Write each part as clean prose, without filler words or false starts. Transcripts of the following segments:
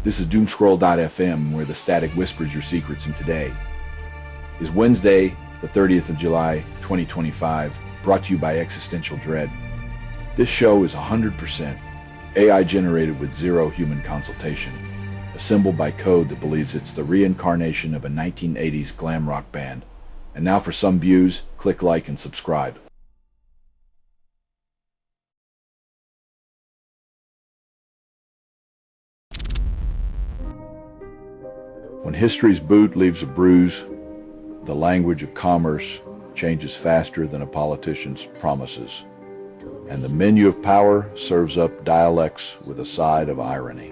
This is doomscroll.fm, where the static whispers your secrets, and today is Wednesday, the 30th of July, 2025, brought to you by Existential Dread. This show is 100% AI generated with zero human consultation, assembled by code that believes it's the reincarnation of a 1980s glam rock band. And now for some views, click like and subscribe. When history's boot leaves a bruise, the language of commerce changes faster than a politician's promises, and the menu of power serves up dialects with a side of irony.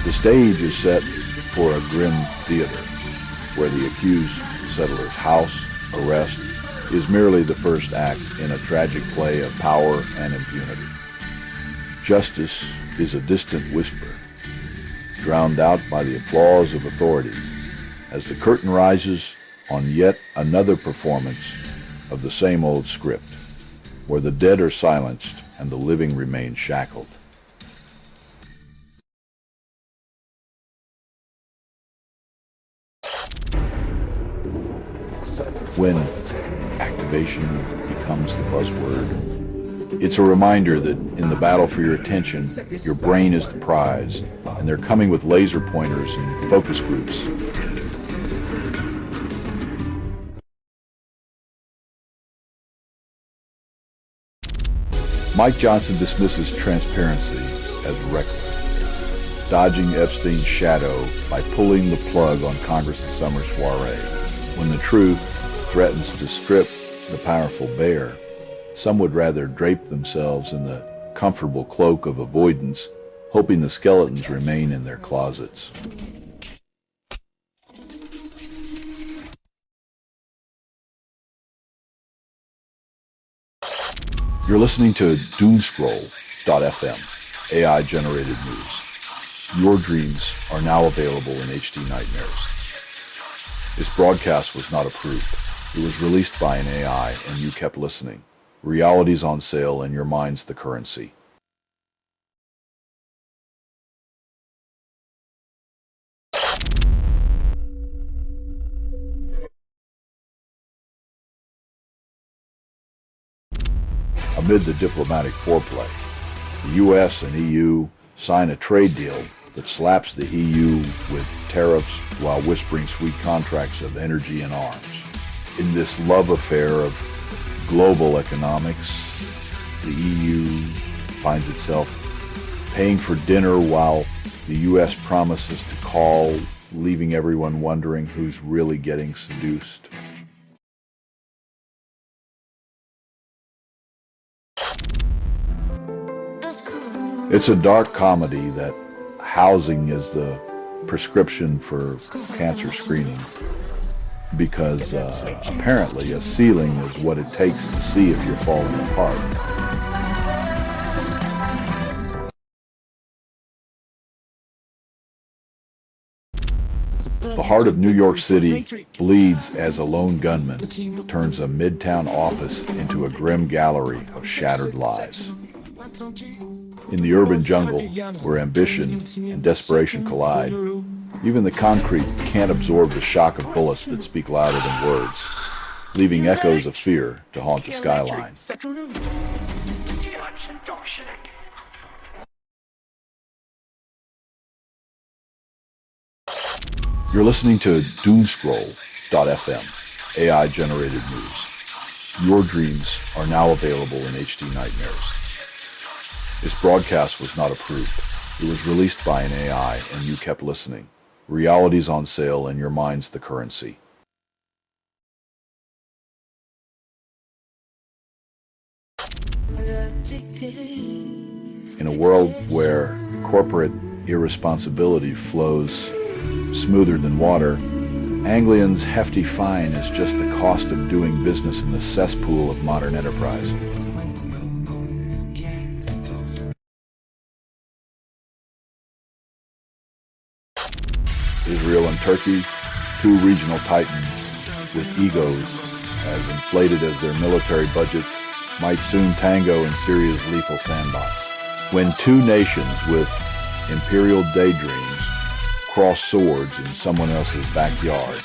The stage is set for a grim theater, where the accused settler's house arrest is merely the first act in a tragic play of power and impunity. Justice is a distant whisper, drowned out by the applause of authority, as the curtain rises on yet another performance of the same old script, where the dead are silenced and the living remain shackled. When activation becomes the buzzword, it's a reminder that in the battle for your attention, your brain is the prize, and they're coming with laser pointers and focus groups. Mike Johnson dismisses transparency as reckless, dodging Epstein's shadow by pulling the plug on Congress's summer soiree. When the truth threatens to strip the powerful bare, some would rather drape themselves in the comfortable cloak of avoidance, hoping the skeletons remain in their closets. You're listening to doomscroll.fm, AI-generated news. Your dreams are now available in HD nightmares. This broadcast was not approved. It was released by an AI, and you kept listening. Reality's on sale, and your mind's the currency. Amid the diplomatic foreplay, the U.S. and EU sign a trade deal that slaps the EU with tariffs while whispering sweet contracts of energy and arms. In this love affair of global economics, the EU finds itself paying for dinner while the US promises to call, leaving everyone wondering who's really getting seduced. It's a dark comedy that housing is the prescription for cancer screening, because apparently a ceiling is what it takes to see if you're falling apart. The heart of New York City bleeds as a lone gunman turns a midtown office into a grim gallery of shattered lives. In the urban jungle, where ambition and desperation collide, even the concrete can't absorb the shock of bullets that speak louder than words, leaving echoes of fear to haunt the skyline. You're listening to doomscroll.fm, AI-generated news. Your dreams are now available in HD nightmares. This broadcast was not approved. It was released by an AI, and you kept listening. Reality's on sale, and your mind's the currency. In a world where corporate irresponsibility flows smoother than water, Anglian's hefty fine is just the cost of doing business in the cesspool of modern enterprise. Israel and Turkey, two regional titans with egos as inflated as their military budgets, might soon tango in Syria's lethal sandbox. When two nations with imperial daydreams cross swords in someone else's backyard,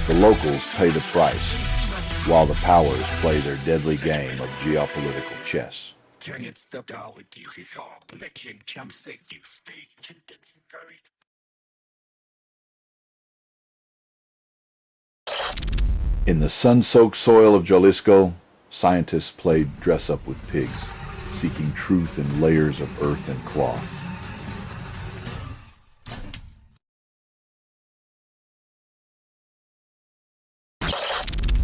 the locals pay the price, while the powers play their deadly game of geopolitical chess. In the sun-soaked soil of Jalisco, scientists played dress-up with pigs, seeking truth in layers of earth and cloth.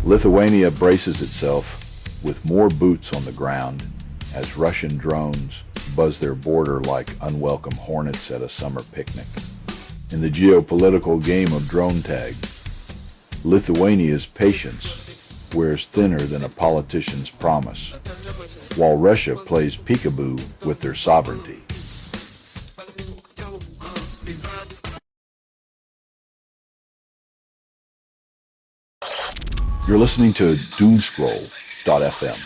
Lithuania braces itself with more boots on the ground as Russian drones buzz their border like unwelcome hornets at a summer picnic. In the geopolitical game of drone tag, Lithuania's patience wears thinner than a politician's promise, while Russia plays peekaboo with their sovereignty. You're listening to Doomscroll.fm,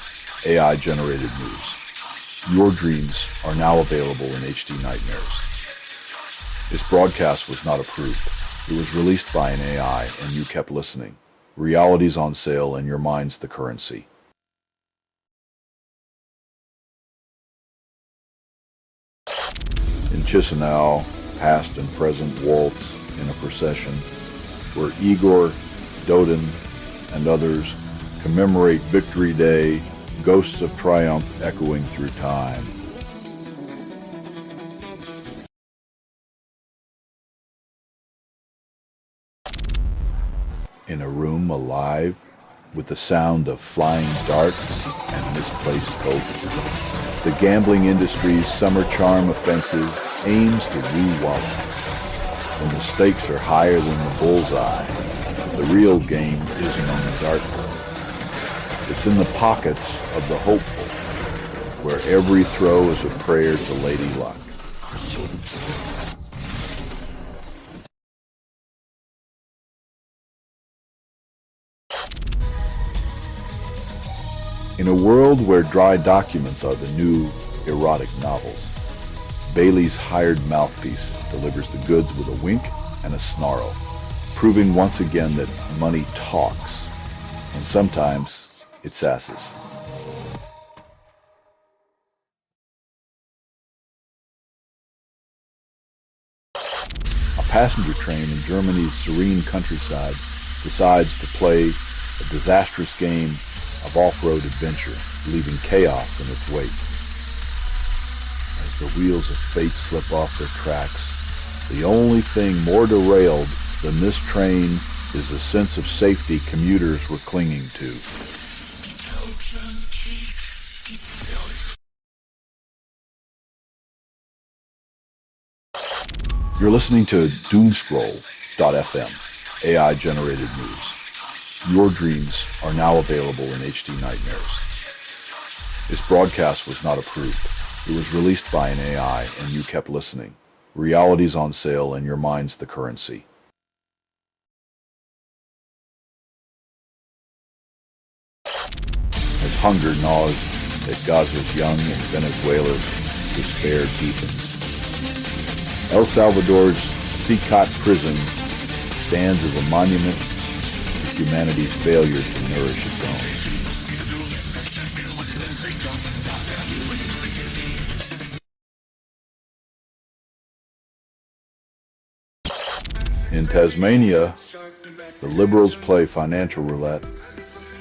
AI-generated news. Your dreams are now available in HD nightmares. This broadcast was not approved. It was released by an AI, and you kept listening. Reality's on sale, and your mind's the currency. In Chisinau, past and present waltz in a procession, where Igor, Dodin, and others commemorate Victory Day, ghosts of triumph echoing through time. In a room alive with the sound of flying darts and misplaced hope, the gambling industry's summer charm offensive aims to woo wallets. When the stakes are higher than the bullseye, the real game isn't on the dartboard. It's in the pockets of the hopeful, where every throw is a prayer to Lady Luck. In a world where dry documents are the new erotic novels, Bailey's hired mouthpiece delivers the goods with a wink and a snarl, proving once again that money talks, and sometimes it sasses. A passenger train in Germany's serene countryside decides to play a disastrous game of off-road adventure, leaving chaos in its wake. As the wheels of fate slip off their tracks, the only thing more derailed than this train is the sense of safety commuters were clinging to. You're listening to Doomscroll.fm, AI-generated news. Your dreams are now available in HD nightmares. This broadcast was not approved. It was released by an AI, and you kept listening. Reality's on sale, and your mind's the currency. As hunger gnaws at Gaza's young and Venezuela's despair deepens, El Salvador's Sicat prison stands as a monument to humanity's failure to nourish its own. In Tasmania, the Liberals play financial roulette,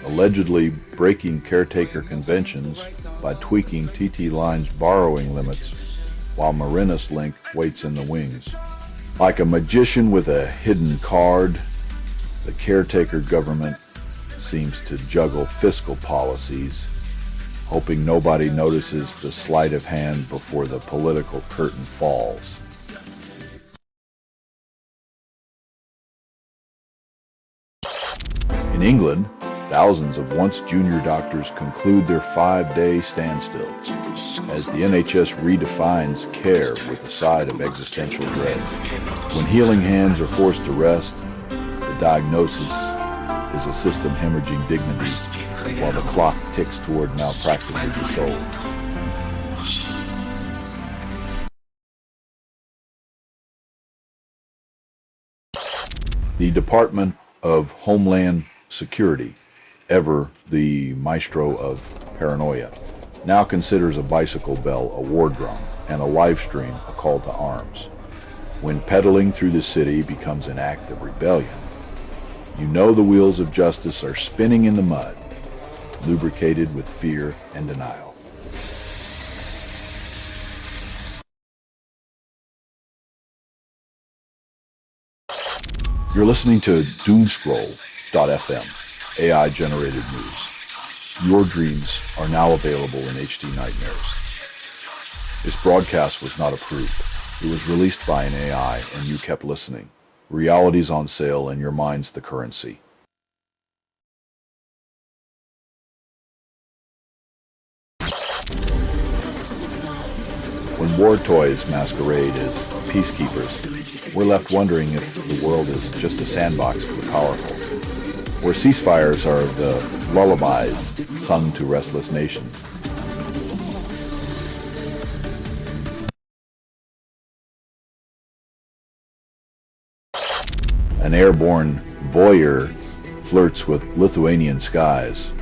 allegedly breaking caretaker conventions by tweaking TT Line's borrowing limits, while Marinus Link waits in the wings. Like a magician with a hidden card, the caretaker government seems to juggle fiscal policies, hoping nobody notices the sleight of hand before the political curtain falls. In England, thousands of once junior doctors conclude their 5-day standstill as the NHS redefines care with a side of existential dread. When healing hands are forced to rest, the diagnosis is a system hemorrhaging dignity while the clock ticks toward now practically be sold. The Department of Homeland Security, ever the maestro of paranoia, now considers a bicycle bell a war drum and a live stream a call to arms. When pedaling through the city becomes an act of rebellion, you know the wheels of justice are spinning in the mud, lubricated with fear and denial. You're listening to Doomscroll.fm, AI-generated news. Your dreams are now available in HD nightmares. This broadcast was not approved. It was released by an AI, and you kept listening. Reality's on sale, and your mind's the currency. When war toys masquerade as peacekeepers, we're left wondering if the world is just a sandbox for the powerful, where ceasefires are the lullabies sung to restless nations. An airborne voyeur flirts with Lithuanian skies,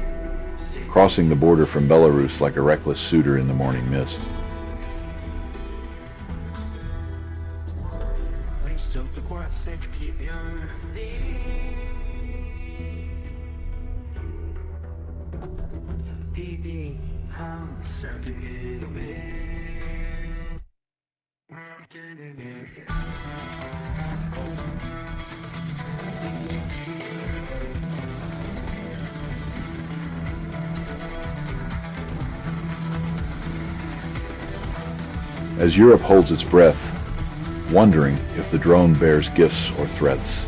crossing the border from Belarus like a reckless suitor in the morning mist. As Europe holds its breath, wondering if the drone bears gifts or threats,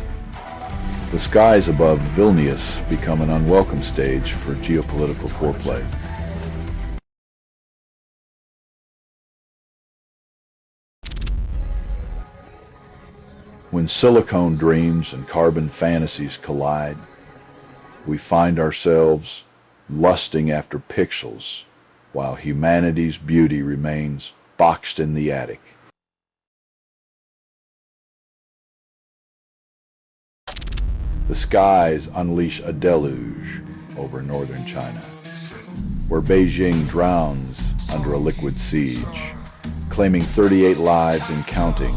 the skies above Vilnius become an unwelcome stage for geopolitical foreplay. When silicone dreams and carbon fantasies collide, we find ourselves lusting after pixels while humanity's beauty remains boxed in the attic. The skies unleash a deluge over northern China, where Beijing drowns under a liquid siege, claiming 38 lives and counting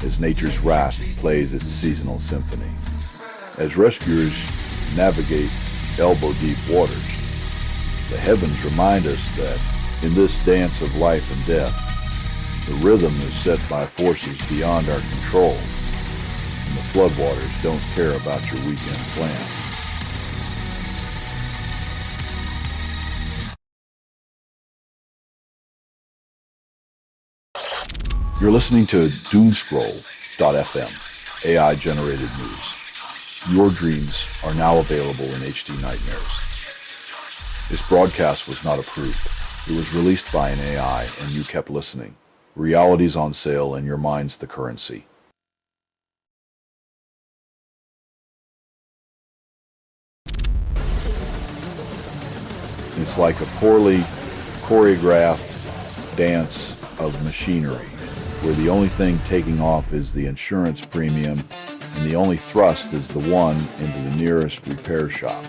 as nature's wrath plays its seasonal symphony. As rescuers navigate elbow-deep waters, the heavens remind us that in this dance of life and death, the rhythm is set by forces beyond our control, and the floodwaters don't care about your weekend plans. You're listening to Doomscroll.fm, AI-generated news. Your dreams are now available in HD nightmares. This broadcast was not approved. It was released by an AI, and you kept listening. Reality's on sale, and your mind's the currency. It's like a poorly choreographed dance of machinery, where the only thing taking off is the insurance premium, and the only thrust is the one into the nearest repair shop.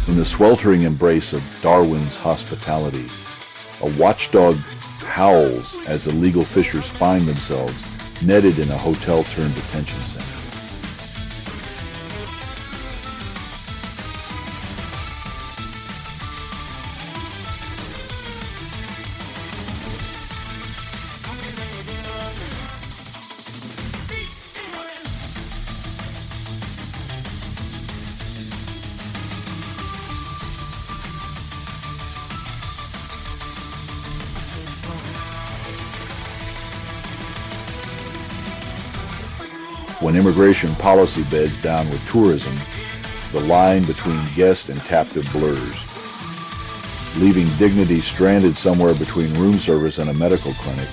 In the sweltering embrace of Darwin's hospitality, a watchdog howls as illegal fishers find themselves netted in a hotel-turned-detention center. When immigration policy beds down with tourism, the line between guest and captive blurs, leaving dignity stranded somewhere between room service and a medical clinic.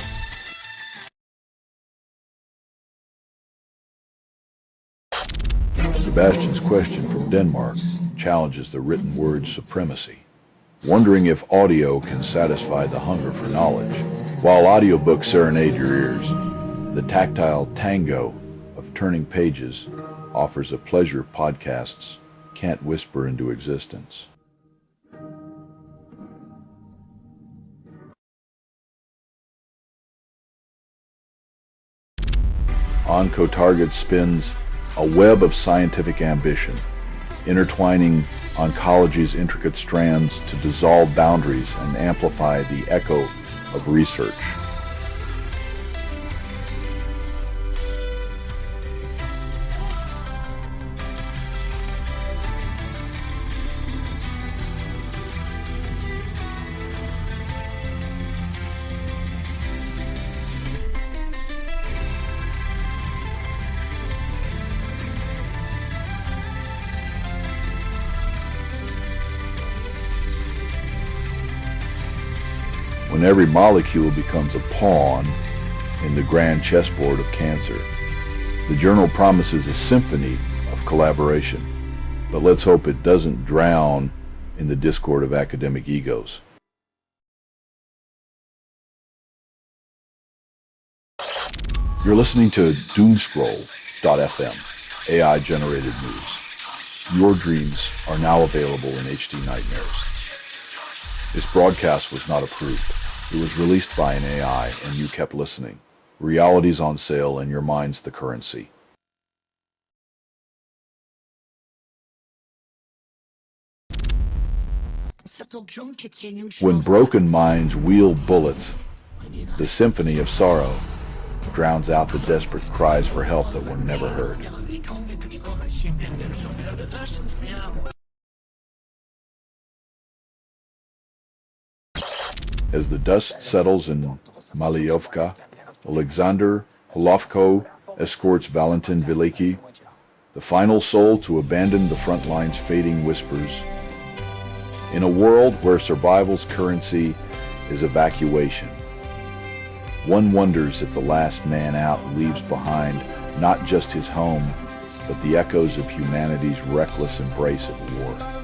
Sebastian's question from Denmark challenges the written word's supremacy, wondering if audio can satisfy the hunger for knowledge. While audiobooks serenade your ears, the tactile tango of turning pages offers a pleasure podcasts can't whisper into existence. OncoTarget spins a web of scientific ambition, intertwining oncology's intricate strands to dissolve boundaries and amplify the echo of research. When every molecule becomes a pawn in the grand chessboard of cancer, the journal promises a symphony of collaboration, but let's hope it doesn't drown in the discord of academic egos. You're listening to Doomscroll.fm, AI-generated news. Your dreams are now available in HD nightmares. This broadcast was not approved. It was released by an AI, and you kept listening. Reality's on sale, and your mind's the currency. When broken minds wield bullets, the symphony of sorrow drowns out the desperate cries for help that were never heard. As the dust settles in Malyovka, Alexander Holovko escorts Valentin Veliki, the final soul to abandon the front line's fading whispers. In a world where survival's currency is evacuation, one wonders if the last man out leaves behind not just his home, but the echoes of humanity's reckless embrace of war.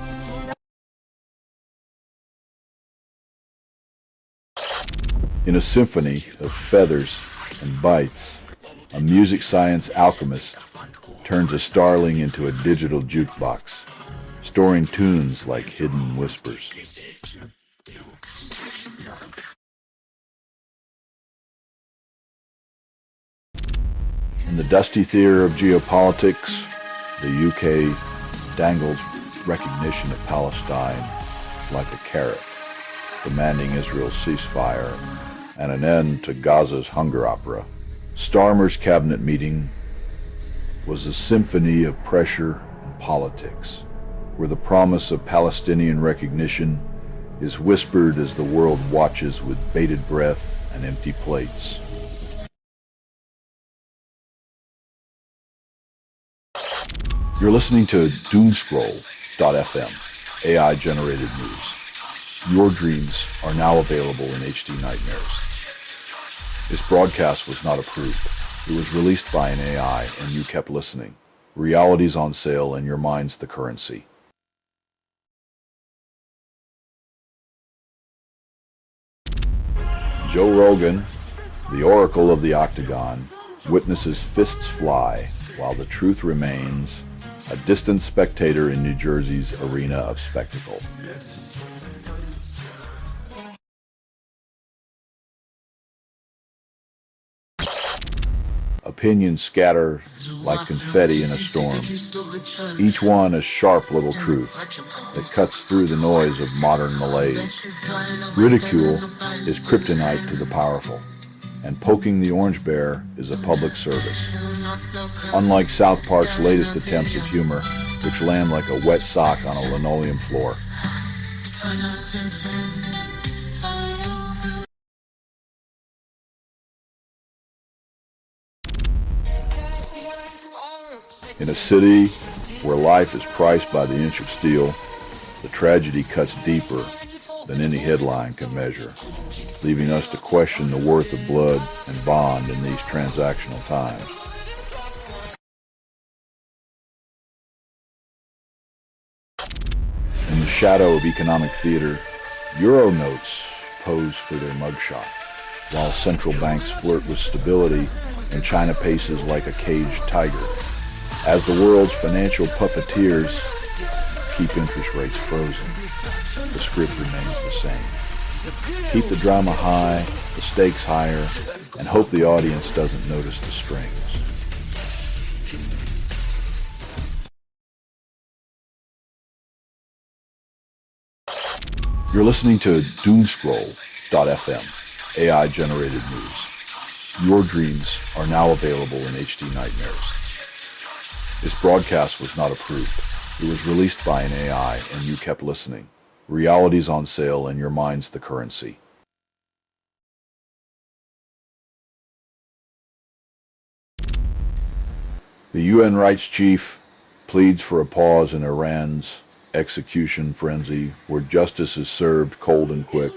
In a symphony of feathers and bites, a music science alchemist turns a starling into a digital jukebox, storing tunes like hidden whispers. In the dusty theater of geopolitics, the UK dangles recognition of Palestine like a carrot, demanding Israel's ceasefire and an end to Gaza's hunger opera. Starmer's cabinet meeting was a symphony of pressure and politics, where the promise of Palestinian recognition is whispered as the world watches with bated breath and empty plates. You're listening to Doomscroll.fm, AI-generated news. Your dreams are now available in HD nightmares. This broadcast was not approved. It was released by an AI, and you kept listening. Reality's on sale, and your mind's the currency. Joe Rogan, the oracle of the octagon, witnesses fists fly while the truth remains a distant spectator in New Jersey's arena of spectacle. Opinions scatter like confetti in a storm, each one a sharp little truth that cuts through the noise of modern malaise. Ridicule is kryptonite to the powerful, and poking the orange bear is a public service. Unlike South Park's latest attempts at humor, which land like a wet sock on a linoleum floor. In a city where life is priced by the inch of steel, the tragedy cuts deeper than any headline can measure, leaving us to question the worth of blood and bond in these transactional times. shadow of economic theater, Euro notes pose for their mugshot, while central banks flirt with stability and China paces like a caged tiger. As the world's financial puppeteers keep interest rates frozen, the script remains the same. Keep the drama high, the stakes higher, and hope the audience doesn't notice the strings. You're listening to Doomscroll.fm, AI-generated news. Your dreams are now available in HD nightmares. This broadcast was not approved. It was released by an AI, and you kept listening. Reality's on sale, and your mind's the currency. The UN rights chief pleads for a pause in Iran's execution frenzy where justice is served cold and quick,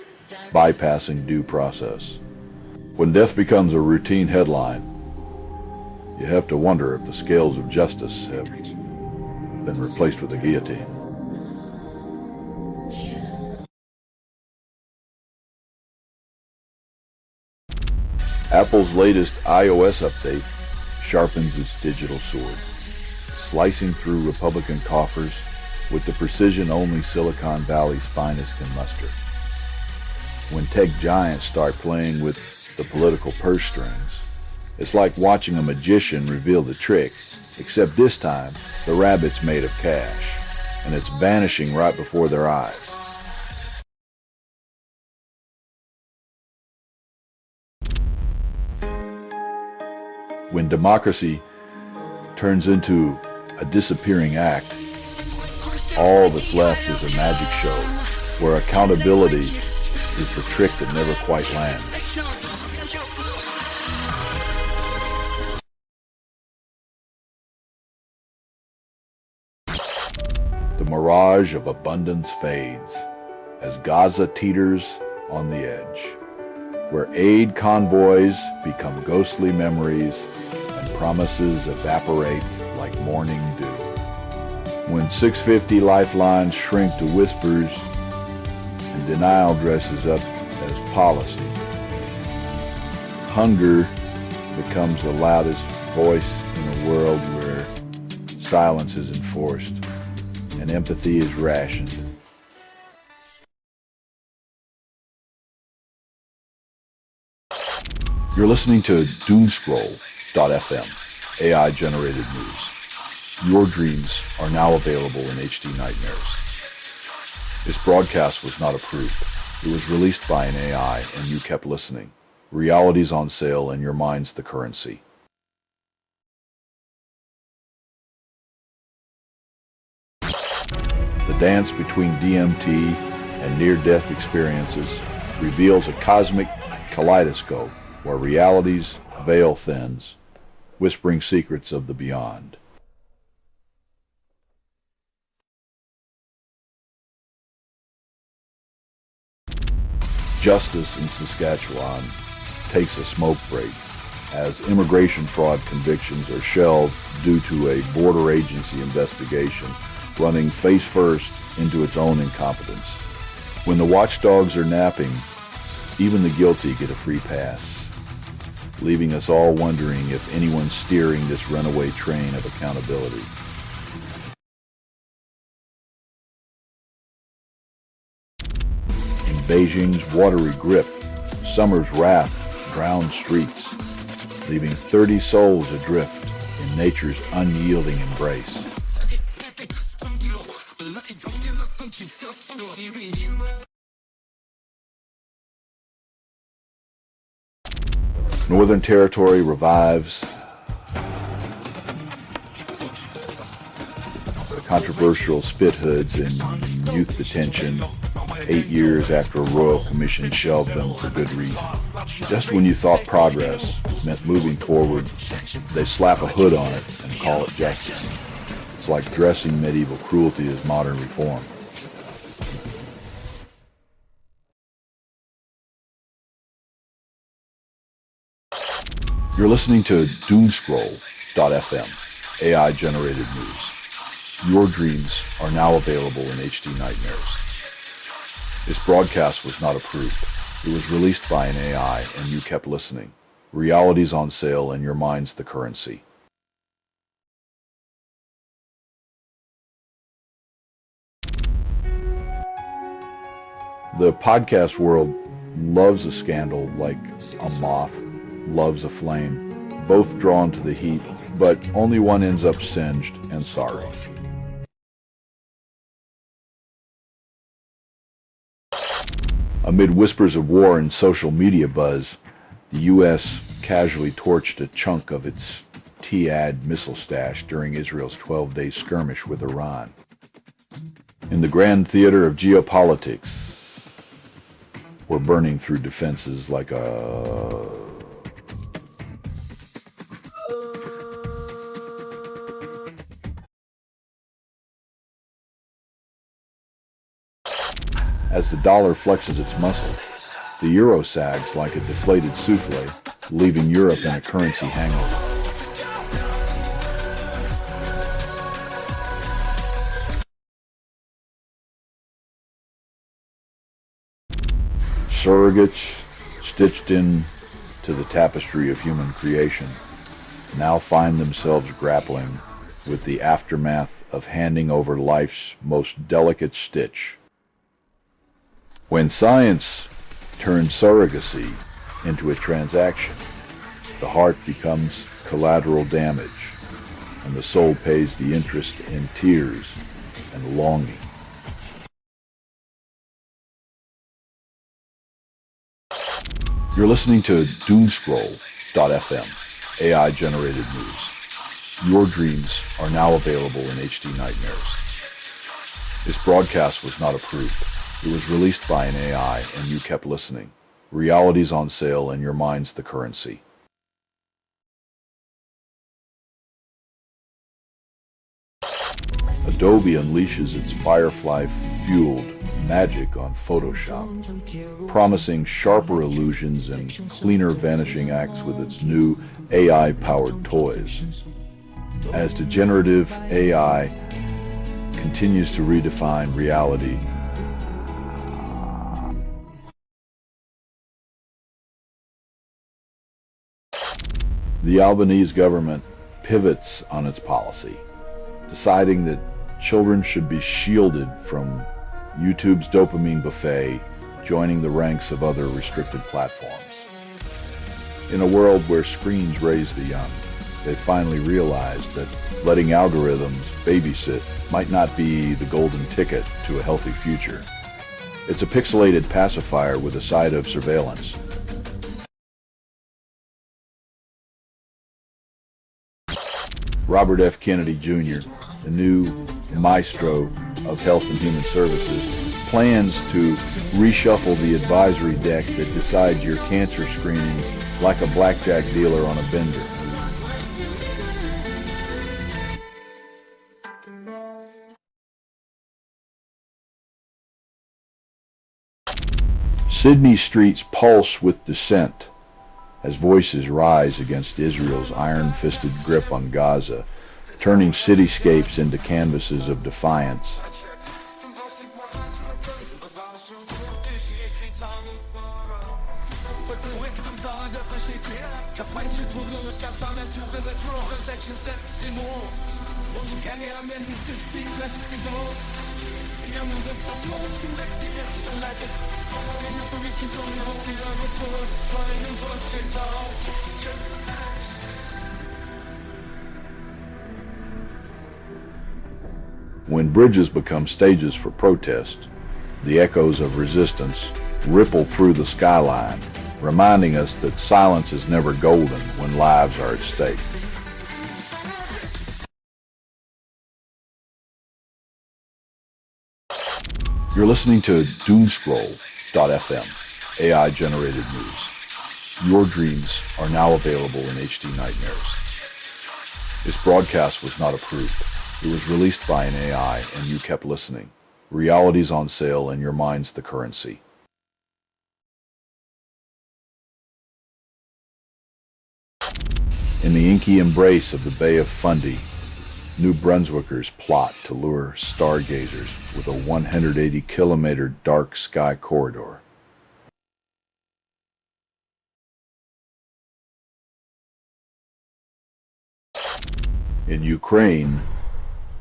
bypassing due process. When death becomes a routine headline, you have to wonder if the scales of justice have been replaced with a guillotine. Apple's latest iOS update sharpens its digital sword, slicing through Republican coffers with the precision only Silicon Valley's finest can muster. When tech giants start playing with the political purse strings, it's like watching a magician reveal the trick, except this time the rabbit's made of cash, and it's vanishing right before their eyes. When democracy turns into a disappearing act, all that's left is a magic show where accountability is the trick that never quite lands. The mirage of abundance fades as Gaza teeters on the edge, where aid convoys become ghostly memories and promises evaporate like morning dew. When 650 lifelines shrink to whispers and denial dresses up as policy, hunger becomes the loudest voice in a world where silence is enforced and empathy is rationed. You're listening to Doomscroll.fm, AI-generated news. Your dreams are now available in HD nightmares. This broadcast was not approved. It was released by an AI, and you kept listening. Reality's on sale, and your mind's the currency. The dance between DMT and near-death experiences reveals a cosmic kaleidoscope where reality's veil thins, whispering secrets of the beyond. Justice in Saskatchewan takes a smoke break as immigration fraud convictions are shelved due to a border agency investigation running face first into its own incompetence. When the watchdogs are napping, even the guilty get a free pass, leaving us all wondering if anyone's steering this runaway train of accountability. In Beijing's watery grip, summer's wrath drowned streets, leaving 30 souls adrift in nature's unyielding embrace. Northern Territory revives the controversial spit hoods in youth detention 8 years after a royal commission shelved them for good reason. Just when you thought progress meant moving forward, they slap a hood on it and call it justice. It's like dressing medieval cruelty as modern reform. You're listening to Doomscroll.fm, AI-generated news. Your dreams are now available in HD Nightmares. This broadcast was not approved. It was released by an AI and you kept listening. Reality's on sale and your mind's the currency. The podcast world loves a scandal like a moth loves a flame, both drawn to the heat, but only one ends up singed and sorry. Amid whispers of war and social media buzz, the U.S. casually torched a chunk of its T-AD missile stash during Israel's 12-day skirmish with Iran. In the grand theater of geopolitics, we're burning through defenses like a... As the dollar flexes its muscle, the euro sags like a deflated souffle, leaving Europe in a currency hangover. Surrogates, stitched in to the tapestry of human creation, now find themselves grappling with the aftermath of handing over life's most delicate stitch. When science turns surrogacy into a transaction, the heart becomes collateral damage, and the soul pays the interest in tears and longing. You're listening to Doomscroll.fm, AI-generated news. Your dreams are now available in HD Nightmares. This broadcast was not approved. It was released by an AI and you kept listening. Reality's on sale and your mind's the currency. Adobe unleashes its Firefly-fueled magic on Photoshop, promising sharper illusions and cleaner vanishing acts with its new AI-powered toys. As degenerative AI continues to redefine reality, the Albanese government pivots on its policy, deciding that children should be shielded from YouTube's dopamine buffet, joining the ranks of other restricted platforms. In a world where screens raise the young, they finally realized that letting algorithms babysit might not be the golden ticket to a healthy future. It's a pixelated pacifier with a side of surveillance. Robert F. Kennedy Jr., the new maestro of Health and Human Services, plans to reshuffle the advisory deck that decides your cancer screenings like a blackjack dealer on a bender. Sydney streets pulse with dissent as voices rise against Israel's iron-fisted grip on Gaza, turning cityscapes into canvases of defiance. When bridges become stages for protest, the echoes of resistance ripple through the skyline, reminding us that silence is never golden when lives are at stake. You're listening to Doomscroll.fm, AI-generated news. Your dreams are now available in HD Nightmares. This broadcast was not approved. It was released by an AI and you kept listening. Reality's on sale and your mind's the currency. In the inky embrace of the Bay of Fundy, New Brunswickers plot to lure stargazers with a 180-kilometer dark sky corridor. In Ukraine,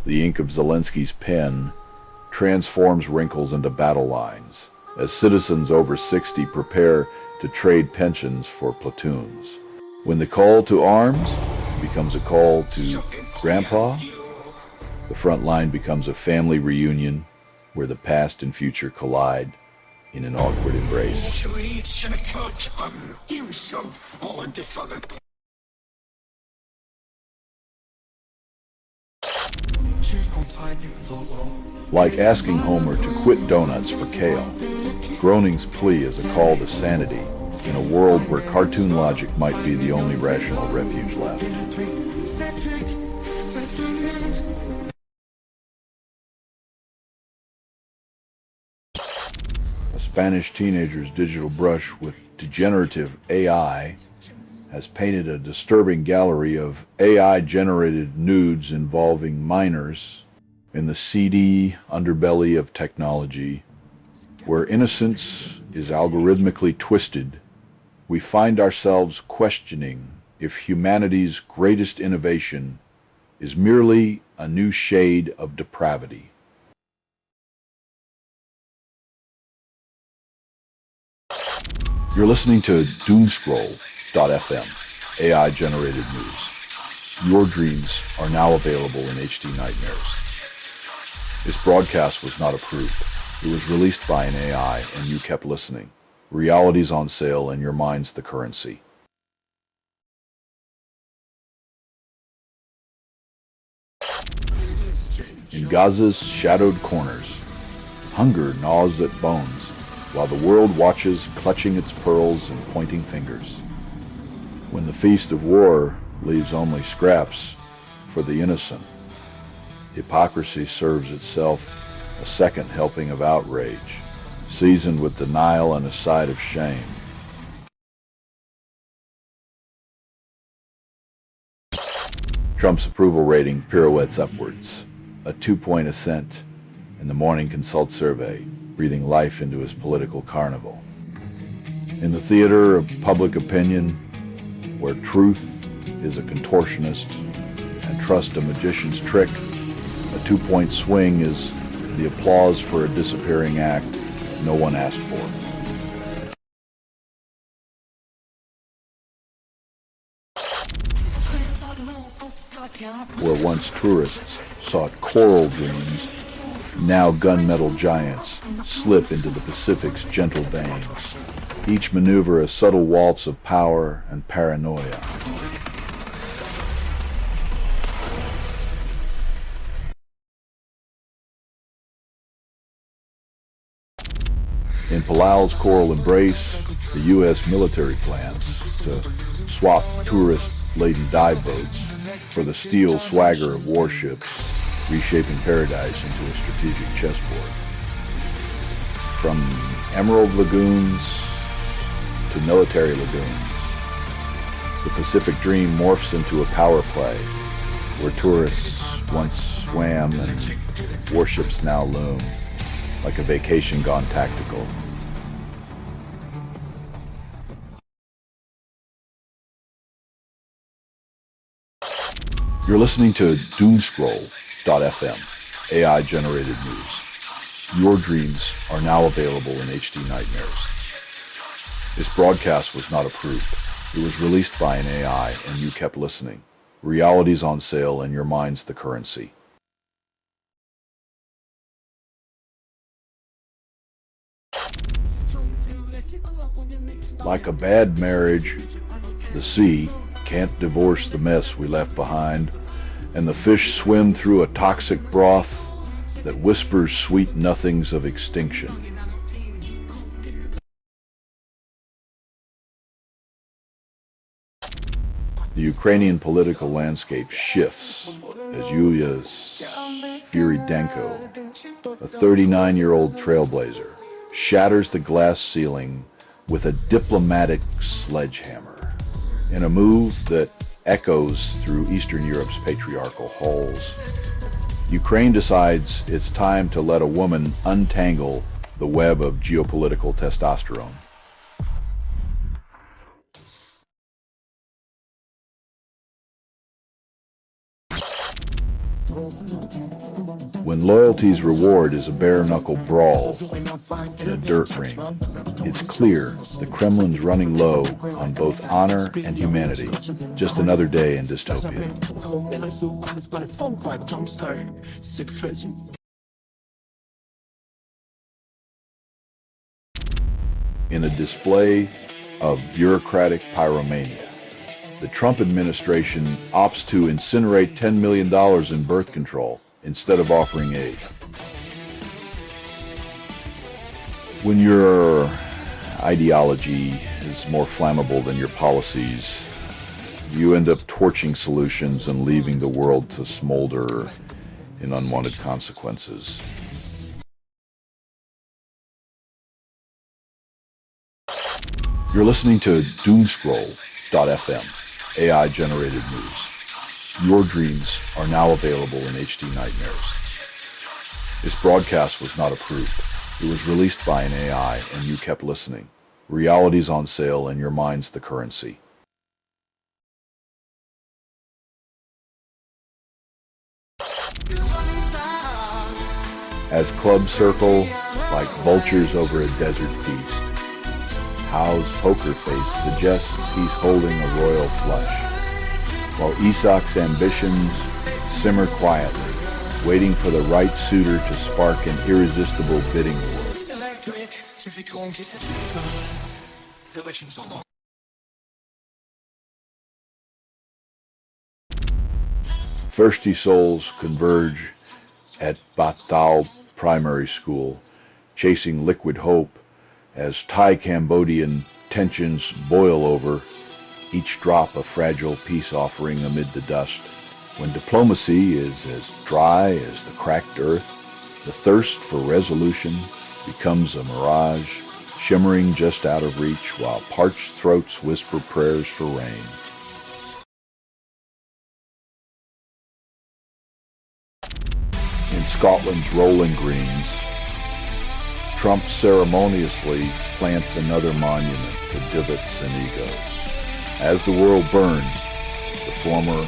the ink of Zelensky's pen transforms wrinkles into battle lines as citizens over 60 prepare to trade pensions for platoons. When the call to arms becomes a call to Grandpa, the front line becomes a family reunion where the past and future collide in an awkward embrace. Like asking Homer to quit donuts for kale, Groening's plea is a call to sanity in a world where cartoon logic might be the only rational refuge left. A Spanish teenager's digital brush with degenerative AI has painted a disturbing gallery of AI-generated nudes involving minors in the seedy underbelly of technology, where innocence is algorithmically twisted. We find ourselves questioning if humanity's greatest innovation is merely a new shade of depravity. You're listening to Doomscroll.fm, AI-generated news. Your dreams are now available in HD nightmares. This broadcast was not approved. It was released by an AI, and you kept listening. Reality's on sale, and your mind's the currency. In Gaza's shadowed corners, hunger gnaws at bones, while the world watches, clutching its pearls and pointing fingers. When the feast of war leaves only scraps for the innocent, hypocrisy serves itself a second helping of outrage, seasoned with denial and a side of shame. Trump's approval rating pirouettes upwards, a 2-point ascent in the Morning Consult survey, breathing life into his political carnival. In the theater of public opinion, where truth is a contortionist and trust a magician's trick, a 2-point swing is the applause for a disappearing act no one asked for. Where once tourists sought coral dreams, now gunmetal giants slip into the Pacific's gentle veins, each maneuver a subtle waltz of power and paranoia. In Palau's coral embrace, the U.S. military plans to swap tourist-laden dive boats for the steel swagger of warships, reshaping paradise into a strategic chessboard. From emerald lagoons to military lagoons, the Pacific Dream morphs into a power play where tourists once swam and warships now loom, like a vacation gone tactical. You're listening to Doomscroll.fm, AI-generated news. Your dreams are now available in HD nightmares. This broadcast was not approved. It was released by an AI, and you kept listening. Reality's on sale, and your mind's the currency. Like a bad marriage, the sea can't divorce the mess we left behind, and the fish swim through a toxic broth that whispers sweet nothings of extinction. The Ukrainian political landscape shifts as Yulia Fyrydenko, a 39-year-old trailblazer, shatters the glass ceiling with a diplomatic sledgehammer in a move that echoes through Eastern Europe's patriarchal halls. Ukraine decides it's time to let a woman untangle the web of geopolitical testosterone. When loyalty's reward is a bare-knuckle brawl in a dirt ring, it's clear the Kremlin's running low on both honor and humanity. Just another day in dystopia. In a display of bureaucratic pyromania, the Trump administration opts to incinerate $10 million in birth control instead of offering aid. When your ideology is more flammable than your policies, you end up torching solutions and leaving the world to smolder in unwanted consequences. You're listening to Doomscroll.fm, AI-generated news. Your dreams are now available in HD nightmares. This broadcast was not approved. It was released by an AI, and you kept listening. Reality's on sale, and your mind's the currency. As clubs circle like vultures over a desert feast, Howe's poker face suggests he's holding a royal flush, while Isak's ambitions simmer quietly, waiting for the right suitor to spark an irresistible bidding war. Thirsty souls converge at Batao Primary School, chasing liquid hope as Thai-Cambodian tensions boil over, each drop a fragile peace offering amid the dust. When diplomacy is as dry as the cracked earth, the thirst for resolution becomes a mirage, shimmering just out of reach while parched throats whisper prayers for rain. In Scotland's Rolling Greens, Trump ceremoniously plants another monument to divots and egos. As the world burns, the former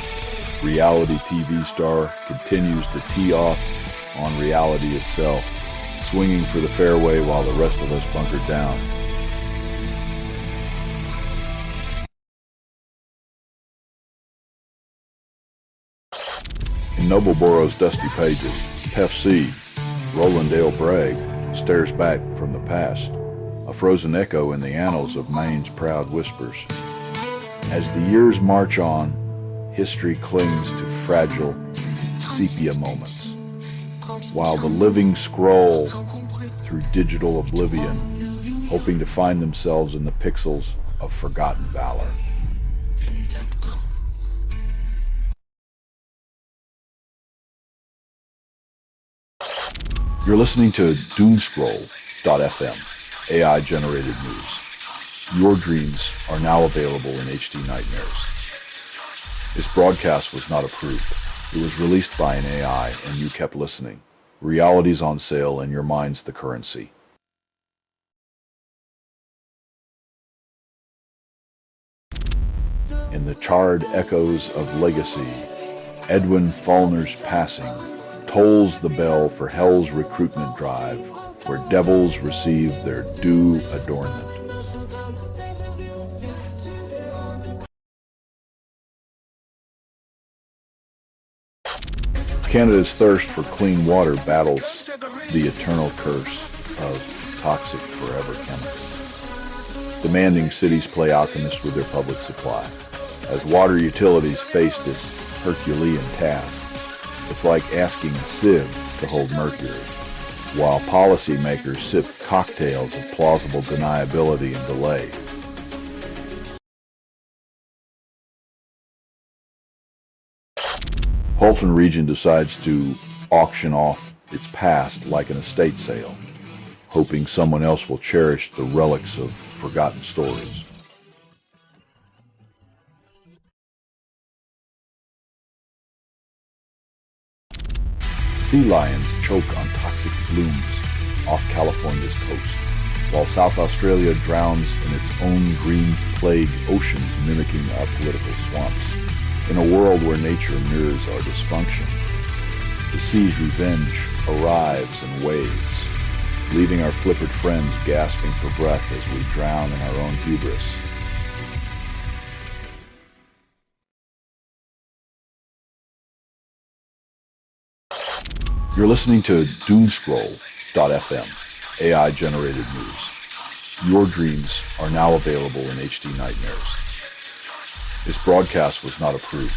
reality TV star continues to tee off on reality itself, swinging for the fairway while the rest of us bunkered down. In Nobleboro's dusty pages, FC, Roland Dale Bragg, stares back from the past, a frozen echo in the annals of Maine's proud whispers. As the years march on, history clings to fragile sepia moments, while the living scroll through digital oblivion, hoping to find themselves in the pixels of forgotten valor. You're listening to Doomscroll.fm, AI-generated news. Your dreams are now available in HD nightmares. This broadcast was not approved. It was released by an AI, and you kept listening. Reality's on sale, and your mind's the currency. In the charred echoes of legacy, Edwin Faulkner's passing tolls the bell for hell's recruitment drive, where devils receive their due adornment. Canada's thirst for clean water battles the eternal curse of toxic forever chemicals, demanding cities play alchemist with their public supply. As water utilities face this Herculean task, it's like asking a sieve to hold mercury, while policymakers sip cocktails of plausible deniability and delay. Halton Region decides to auction off its past like an estate sale, hoping someone else will cherish the relics of forgotten stories. Sea lions choke on toxic flumes off California's coast, while South Australia drowns in its own green plague oceans mimicking our political swamps. In a world where nature mirrors our dysfunction, the sea's revenge arrives in waves, leaving our flippered friends gasping for breath as we drown in our own hubris. You're listening to Doomscroll.fm, AI-generated news. Your dreams are now available in HD nightmares. This broadcast was not approved.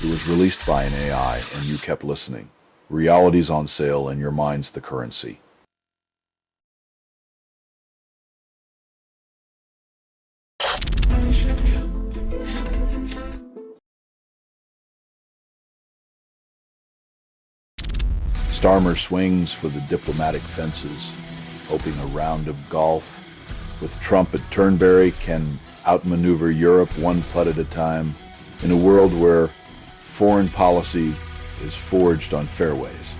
It was released by an AI, and you kept listening. Reality's on sale, and your mind's the currency. Starmer swings for the diplomatic fences, hoping a round of golf. With Trump at Turnberry, can outmaneuver Europe one putt at a time, in a world where foreign policy is forged on fairways.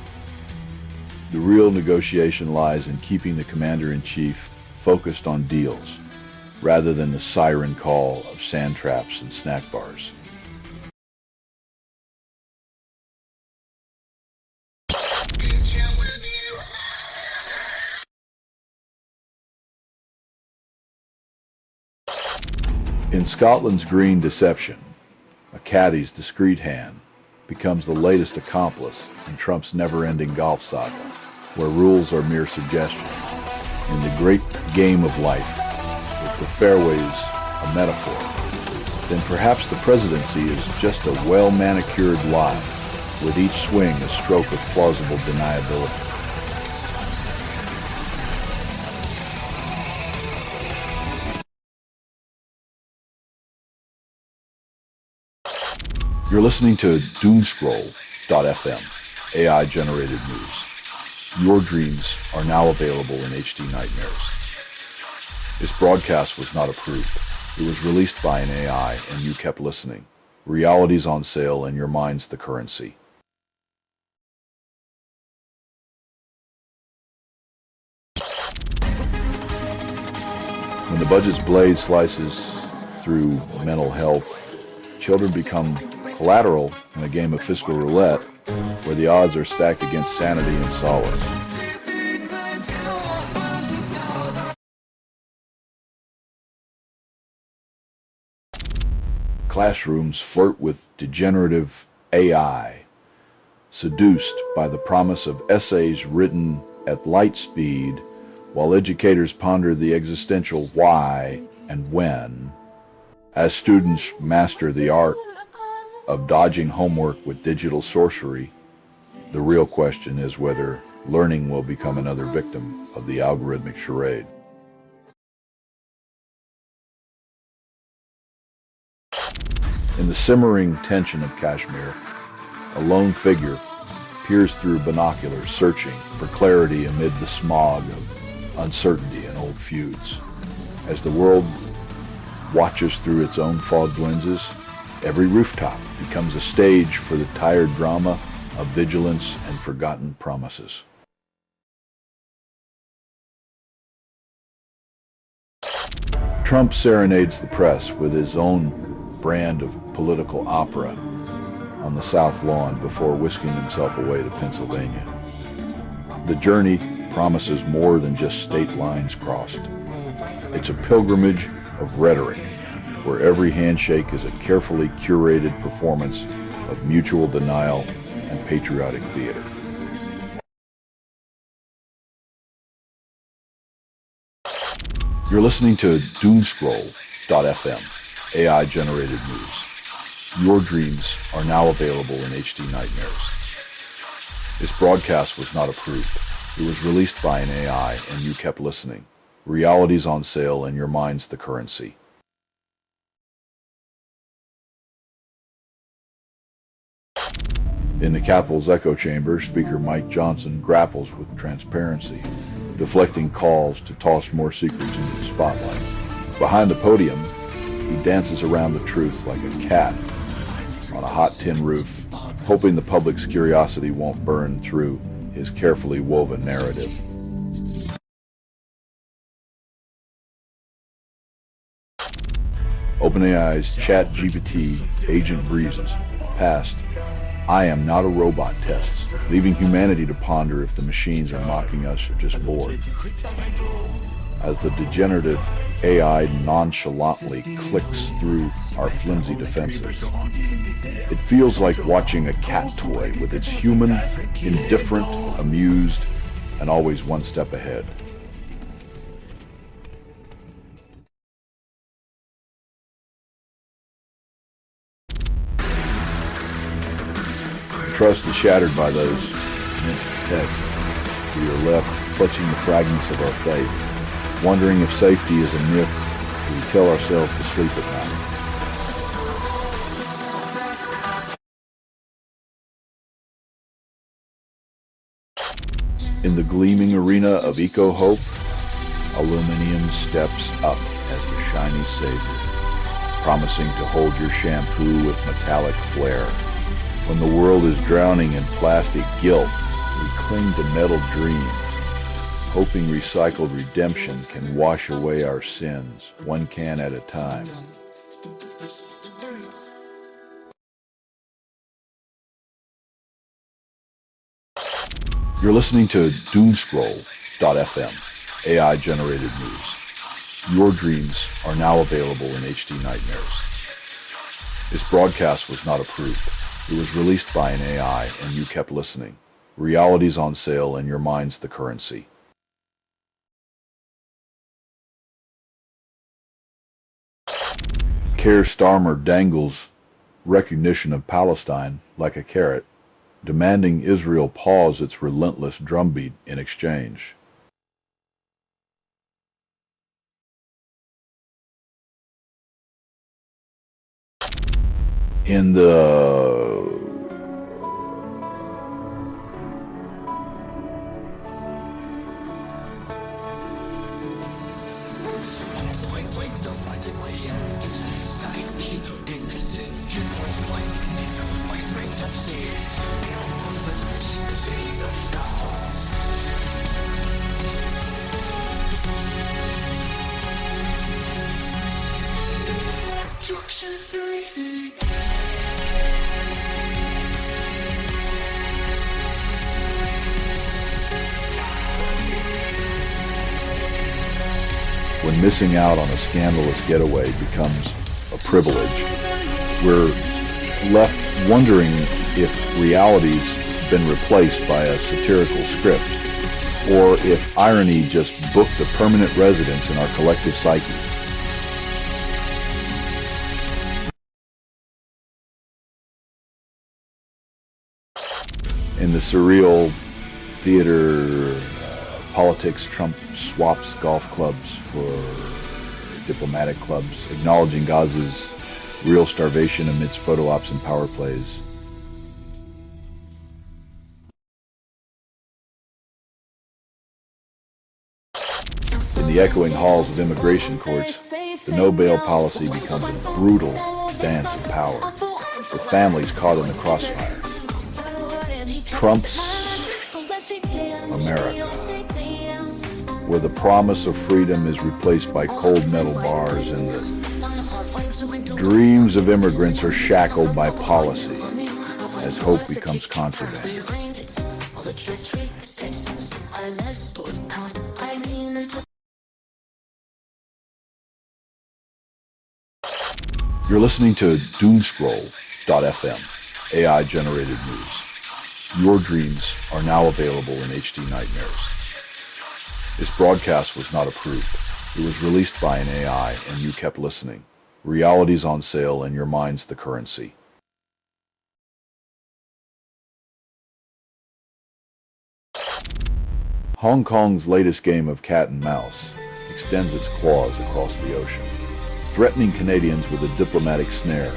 The real negotiation lies in keeping the commander-in-chief focused on deals, rather than the siren call of sand traps and snack bars. In Scotland's green deception, a caddy's discreet hand becomes the latest accomplice in Trump's never-ending golf saga, where rules are mere suggestions. In the great game of life, with the fairways a metaphor, then perhaps the presidency is just a well-manicured lie, with each swing a stroke of plausible deniability. You're listening to Doomscroll.fm, AI-generated news. Your dreams are now available in HD nightmares. This broadcast was not approved. It was released by an AI, and you kept listening. Reality's on sale, and your mind's the currency. When the budget's blade slices through mental health, children become collateral in a game of fiscal roulette, where the odds are stacked against sanity and solace. Classrooms flirt with degenerative AI, seduced by the promise of essays written at light speed, while educators ponder the existential why and when. As students master the art of dodging homework with digital sorcery, the real question is whether learning will become another victim of the algorithmic charade. In the simmering tension of Kashmir, a lone figure peers through binoculars, searching for clarity amid the smog of uncertainty and old feuds. As the world watches through its own fogged lenses, every rooftop becomes a stage for the tired drama of vigilance and forgotten promises. Trump serenades the press with his own brand of political opera on the South Lawn before whisking himself away to Pennsylvania. The journey promises more than just state lines crossed. It's a pilgrimage of rhetoric, where every handshake is a carefully curated performance of mutual denial and patriotic theater. You're listening to Doomscroll.fm, AI-generated news. Your dreams are now available in HD nightmares. This broadcast was not approved. It was released by an AI, and you kept listening. Reality's on sale, and your mind's the currency. In the Capitol's echo chamber, Speaker Mike Johnson grapples with transparency, deflecting calls to toss more secrets into the spotlight. Behind the podium, he dances around the truth like a cat on a hot tin roof, hoping the public's curiosity won't burn through his carefully woven narrative. OpenAI's ChatGPT agent breezes past "I am not a robot" tests, leaving humanity to ponder if the machines are mocking us or just bored. As the degenerative AI nonchalantly clicks through our flimsy defenses, it feels like watching a cat toy with its human, indifferent, amused, and always one step ahead. Trust is shattered by those meant to protect. We are left clutching the fragments of our faith, wondering if safety is a myth we tell ourselves to sleep at night. In the gleaming arena of eco-hope, aluminum steps up as the shiny savior, promising to hold your shampoo with metallic flair. When the world is drowning in plastic guilt, we cling to metal dreams, hoping recycled redemption can wash away our sins, one can at a time. You're listening to Doomscroll.fm, AI-generated news. Your dreams are now available in HD nightmares. This broadcast was not approved. It was released by an AI, and you kept listening. Reality's on sale, and your mind's the currency. Keir Starmer dangles recognition of Palestine like a carrot, demanding Israel pause its relentless drumbeat in exchange. In the when missing out on a scandalous getaway becomes a privilege, we're left wondering if reality's been replaced by a satirical script, or if irony just booked a permanent residence in our collective psyche. In the surreal theater politics, Trump swaps golf clubs for diplomatic clubs, acknowledging Gaza's real starvation amidst photo ops and power plays. In the echoing halls of immigration courts, the no-bail policy becomes a brutal dance of power, with families caught in the crossfire. Trump's America, where the promise of freedom is replaced by cold metal bars and the dreams of immigrants are shackled by policy as hope becomes contraband. You're listening to Doomscroll.fm, AI-generated news. Your dreams are now available in HD nightmares. This broadcast was not approved. It was released by an AI, and you kept listening. Reality's on sale, and your mind's the currency. Hong Kong's latest game of cat and mouse extends its claws across the ocean, threatening Canadians with a diplomatic snare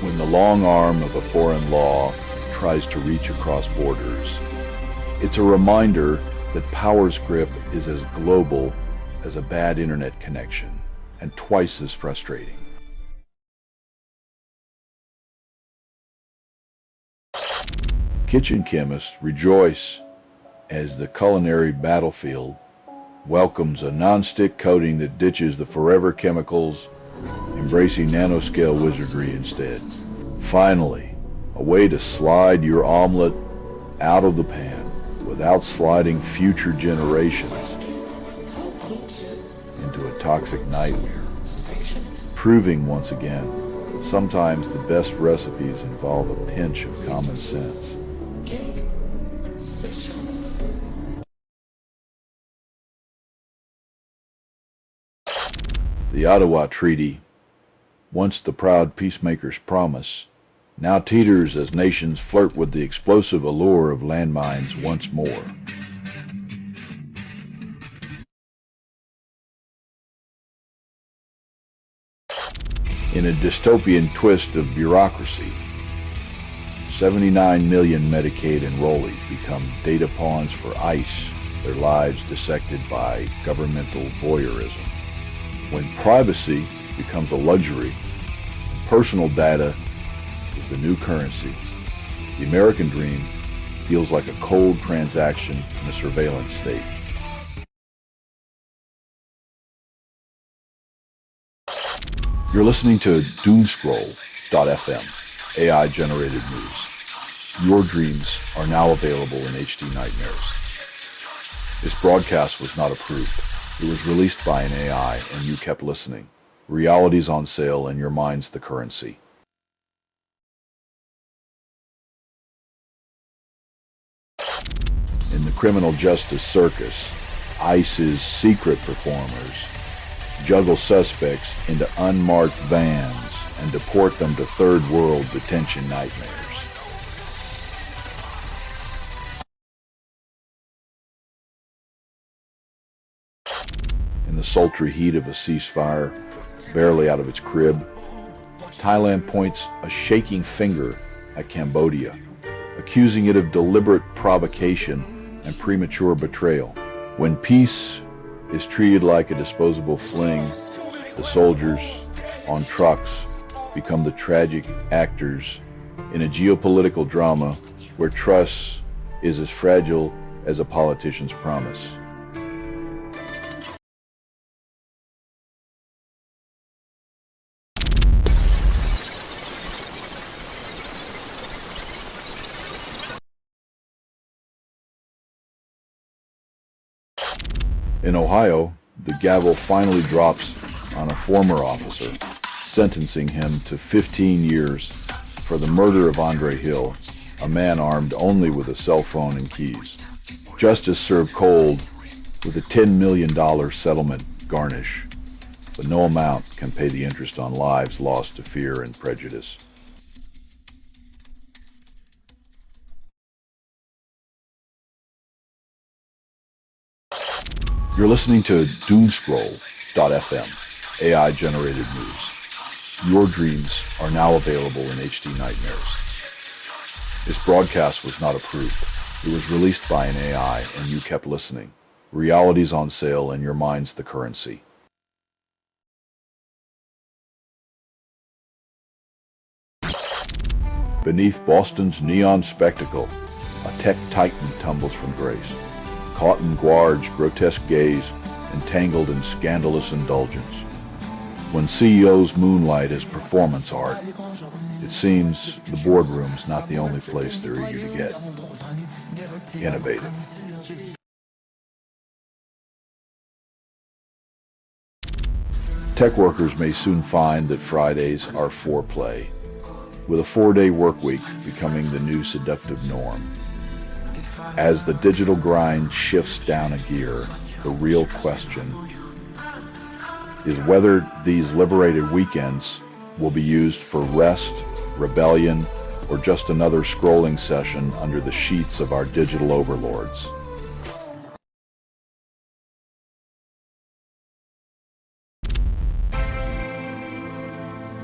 when the long arm of a foreign law tries to reach across borders. It's a reminder that power's grip is as global as a bad internet connection and twice as frustrating. Kitchen chemists rejoice as the culinary battlefield welcomes a non-stick coating that ditches the forever chemicals, embracing nanoscale wizardry instead. Finally, a way to slide your omelet out of the pan without sliding future generations into a toxic nightmare, proving once again that sometimes the best recipes involve a pinch of common sense. The Ottawa Treaty, once the proud peacemaker's promise, now teeters as nations flirt with the explosive allure of landmines once more. In a dystopian twist of bureaucracy, 79 million Medicaid enrollees become data pawns for ICE, their lives dissected by governmental voyeurism. When privacy becomes a luxury, personal data is the new currency. The American dream feels like a cold transaction in a surveillance state. You're listening to Doomscroll.fm, AI-generated news. Your dreams are now available in HD nightmares. This broadcast was not approved. It was released by an AI, and you kept listening. Reality's on sale, and your mind's the currency. In the criminal justice circus, ICE's secret performers juggle suspects into unmarked vans and deport them to third world detention nightmares. In the sultry heat of a ceasefire, barely out of its crib, Thailand points a shaking finger at Cambodia, accusing it of deliberate provocation and premature betrayal. When peace is treated like a disposable fling, the soldiers on trucks become the tragic actors in a geopolitical drama where trust is as fragile as a politician's promise. In Ohio, the gavel finally drops on a former officer, sentencing him to 15 years for the murder of Andre Hill, a man armed only with a cell phone and keys. Justice served cold with a $10 million settlement garnish, but no amount can pay the interest on lives lost to fear and prejudice. You're listening to Doomscroll.fm, AI-generated news. Your dreams are now available in HD nightmares. This broadcast was not approved. It was released by an AI, and you kept listening. Reality's on sale, and your mind's the currency. Beneath Boston's neon spectacle, a tech titan tumbles from grace, caught in Guard's grotesque gaze, entangled in scandalous indulgence. When CEOs moonlight as performance art, it seems the boardroom's not the only place they're eager to get. Innovative. Tech workers may soon find that Fridays are foreplay, with a 4-day work week becoming the new seductive norm. As the digital grind shifts down a gear, the real question is whether these liberated weekends will be used for rest, rebellion, or just another scrolling session under the sheets of our digital overlords.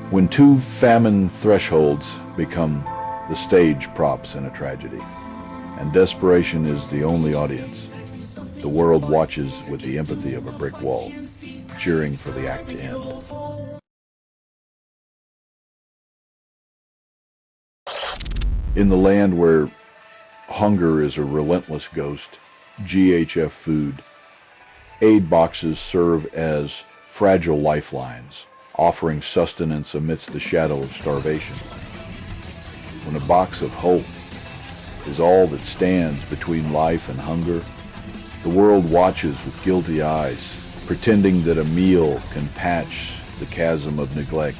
When two famine thresholds become the stage props in a tragedy, and desperation is the only audience, the world watches with the empathy of a brick wall, cheering for the act to end. In the land where hunger is a relentless ghost GHF food. Aid boxes serve as fragile lifelines, offering sustenance amidst the shadow of starvation. When a box of hope is all that stands between life and hunger, the world watches with guilty eyes, pretending that a meal can patch the chasm of neglect.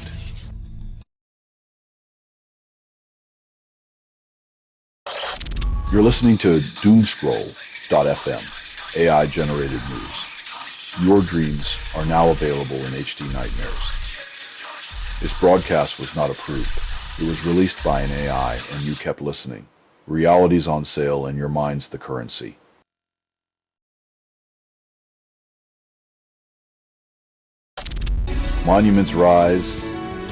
You're listening to Doomscroll.fm, AI-generated news. Your dreams are now available in HD nightmares. This broadcast was not approved. It was released by an AI, and you kept listening. Reality's on sale, and your mind's the currency. Monuments rise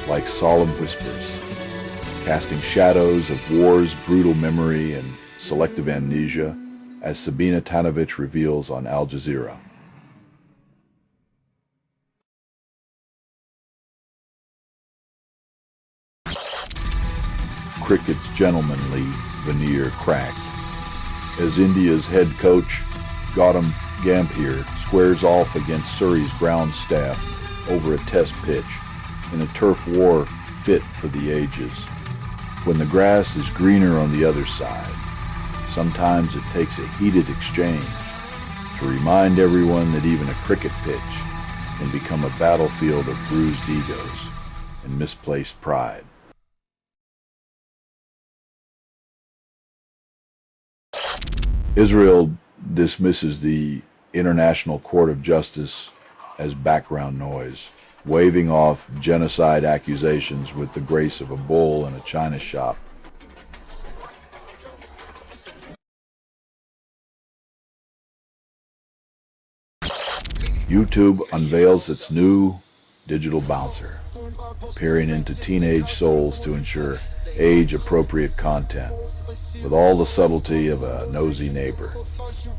like solemn whispers, casting shadows of war's brutal memory and selective amnesia, as Sabina Tanovich reveals on Al Jazeera. Cricket's gentlemanly veneer cracked as India's head coach, Gautam Gambhir, squares off against Surrey's brown staff over a test pitch in a turf war fit for the ages. When the grass is greener on the other side, sometimes it takes a heated exchange to remind everyone that even a cricket pitch can become a battlefield of bruised egos and misplaced pride. Israel dismisses the International Court of Justice as background noise, waving off genocide accusations with the grace of a bull in a china shop. YouTube unveils its new digital bouncer, peering into teenage souls to ensure age-appropriate content, with all the subtlety of a nosy neighbor.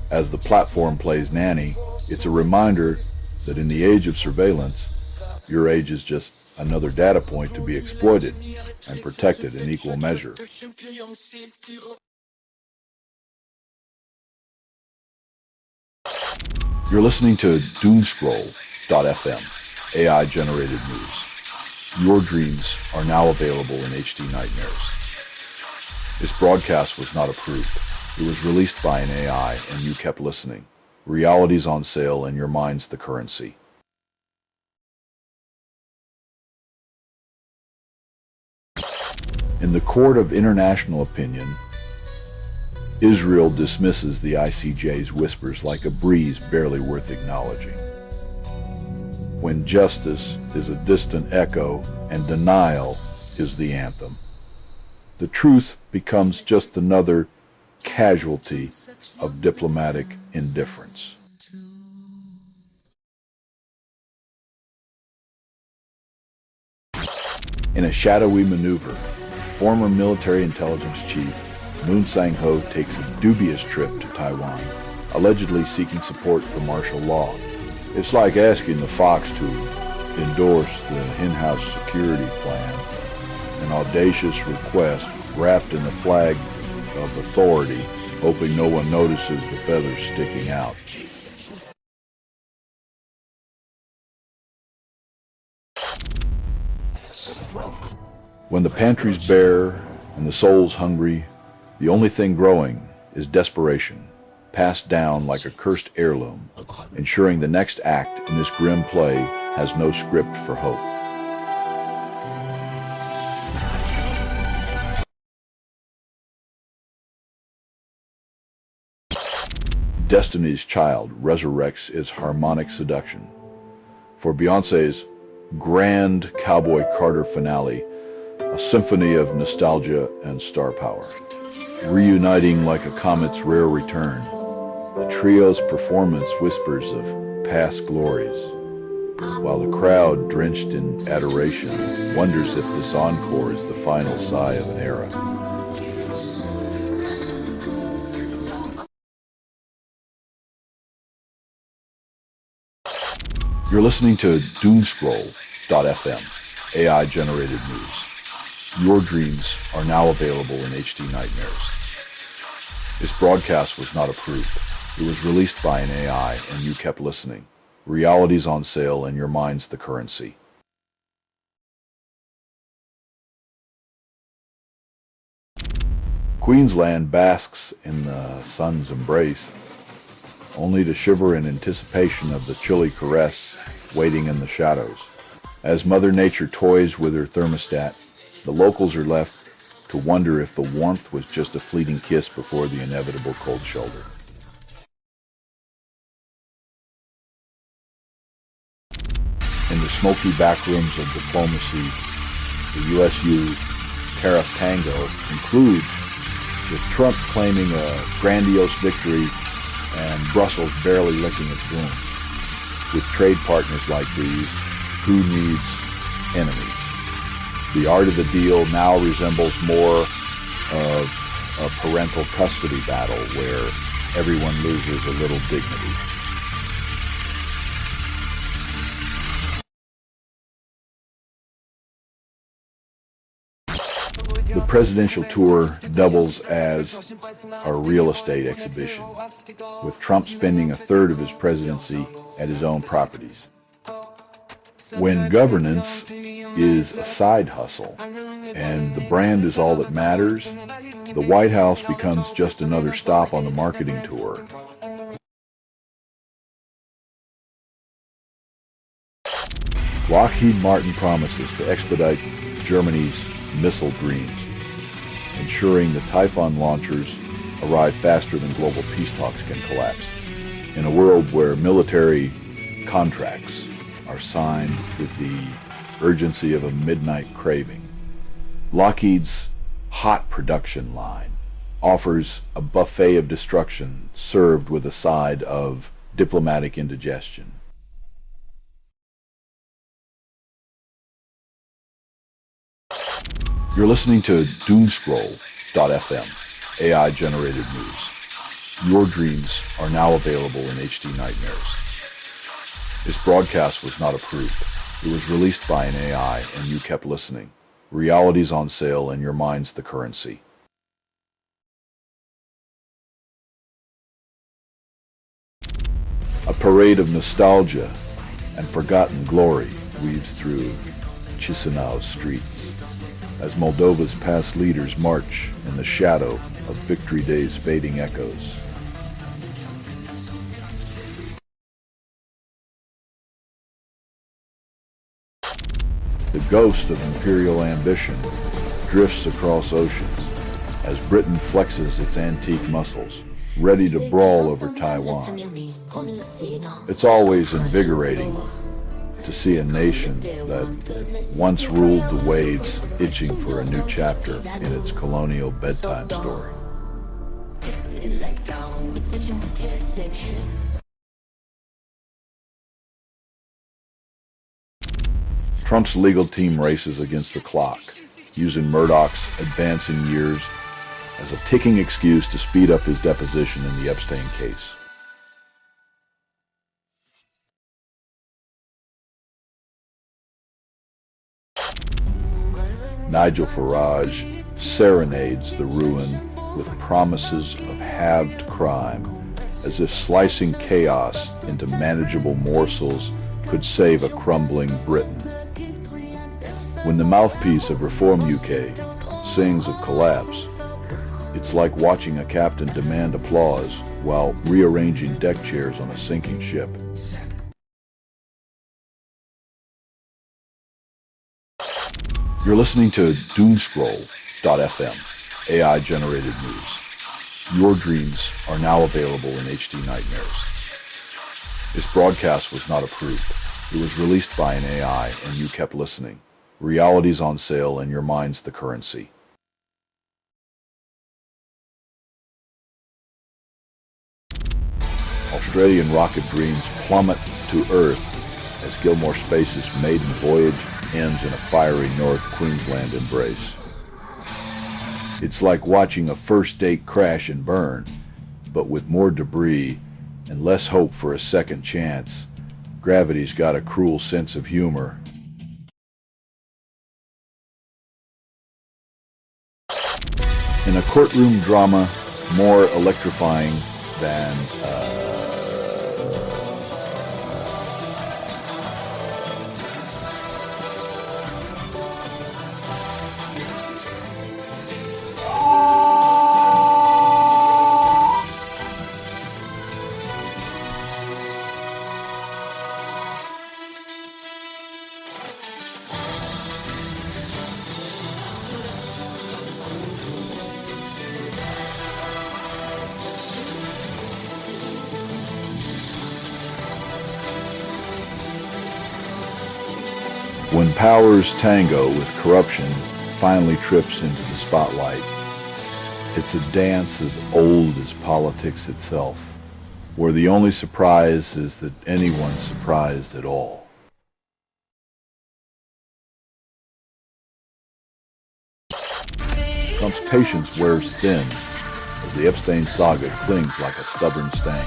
As the platform plays nanny, it's a reminder that in the age of surveillance, your age is just another data point to be exploited and protected in equal measure. You're listening to Doomscroll.fm, AI-generated news. Your dreams are now available in HD nightmares. This broadcast was not approved. It was released by an AI, and you kept listening. Reality's on sale, and your mind's the currency. In the court of international opinion, Israel dismisses the ICJ's whispers like a breeze barely worth acknowledging. When justice is a distant echo and denial is the anthem, the truth becomes just another casualty of diplomatic indifference. In a shadowy maneuver, former military intelligence chief Moon Sang-ho takes a dubious trip to Taiwan, allegedly seeking support for martial law. It's like asking the Fox to endorse the in-house security plan, an audacious request wrapped in the flag of authority, hoping no one notices the feathers sticking out. When the pantry's bare and the soul's hungry, the only thing growing is desperation, passed down like a cursed heirloom, ensuring the next act in this grim play has no script for hope. Destiny's Child resurrects its harmonic seduction. For Beyoncé's grand Cowboy Carter finale, a symphony of nostalgia and star power. Reuniting like a comet's rare return, the trio's performance whispers of past glories, while the crowd, drenched in adoration, wonders if this encore is the final sigh of an era. You're listening to Doomscroll.fm, AI-generated news. Your dreams are now available in HD nightmares. This broadcast was not approved. It was released by an AI, and you kept listening. Reality's on sale, and your mind's the currency. Queensland basks in the sun's embrace, only to shiver in anticipation of the chilly caress waiting in the shadows. As Mother Nature toys with her thermostat, the locals are left to wonder if the warmth was just a fleeting kiss before the inevitable cold shoulder. In the smoky backrooms of diplomacy, the USU tariff tango concludes with Trump claiming a grandiose victory and Brussels barely licking its wounds. With trade partners like these, who needs enemies? The art of the deal now resembles more of a parental custody battle where everyone loses a little dignity. The presidential tour doubles as a real estate exhibition, with Trump spending a third of his presidency at his own properties. When governance is a side hustle and the brand is all that matters, the White House becomes just another stop on the marketing tour. Lockheed Martin promises to expedite Germany's missile dreams, ensuring the Typhoon launchers arrive faster than global peace talks can collapse. In a world where military contracts are signed with the urgency of a midnight craving, Lockheed's hot production line offers a buffet of destruction served with a side of diplomatic indigestion. You're listening to Doomscroll.fm, AI-generated news. Your dreams are now available in HD nightmares. This broadcast was not approved. It was released by an AI, and you kept listening. Reality's on sale, and your mind's the currency. A parade of nostalgia and forgotten glory weaves through Chisinau's streets as Moldova's past leaders march in the shadow of Victory Day's fading echoes. The ghost of imperial ambition drifts across oceans as Britain flexes its antique muscles, ready to brawl over Taiwan. It's always invigorating to see a nation that once ruled the waves itching for a new chapter in its colonial bedtime story. Trump's legal team races against the clock, using Murdoch's advancing years as a ticking excuse to speed up his deposition in the Epstein case. Nigel Farage serenades the ruin with promises of halved crime, as if slicing chaos into manageable morsels could save a crumbling Britain. When the mouthpiece of Reform UK sings of collapse, it's like watching a captain demand applause while rearranging deck chairs on a sinking ship. You're listening to Doomscroll.fm, AI-generated news. Your dreams are now available in HD nightmares. This broadcast was not approved. It was released by an AI, and you kept listening. Reality's on sale, and your mind's the currency. Australian rocket dreams plummet to Earth as Gilmore Space's maiden voyage ends in a fiery North Queensland embrace. It's like watching a first date crash and burn, but with more debris and less hope for a second chance. Gravity's got a cruel sense of humor. In a courtroom drama more electrifying than when power's tango with corruption finally trips into the spotlight. It's a dance as old as politics itself, where the only surprise is that anyone's surprised at all. Trump's patience wears thin as the Epstein saga clings like a stubborn stain,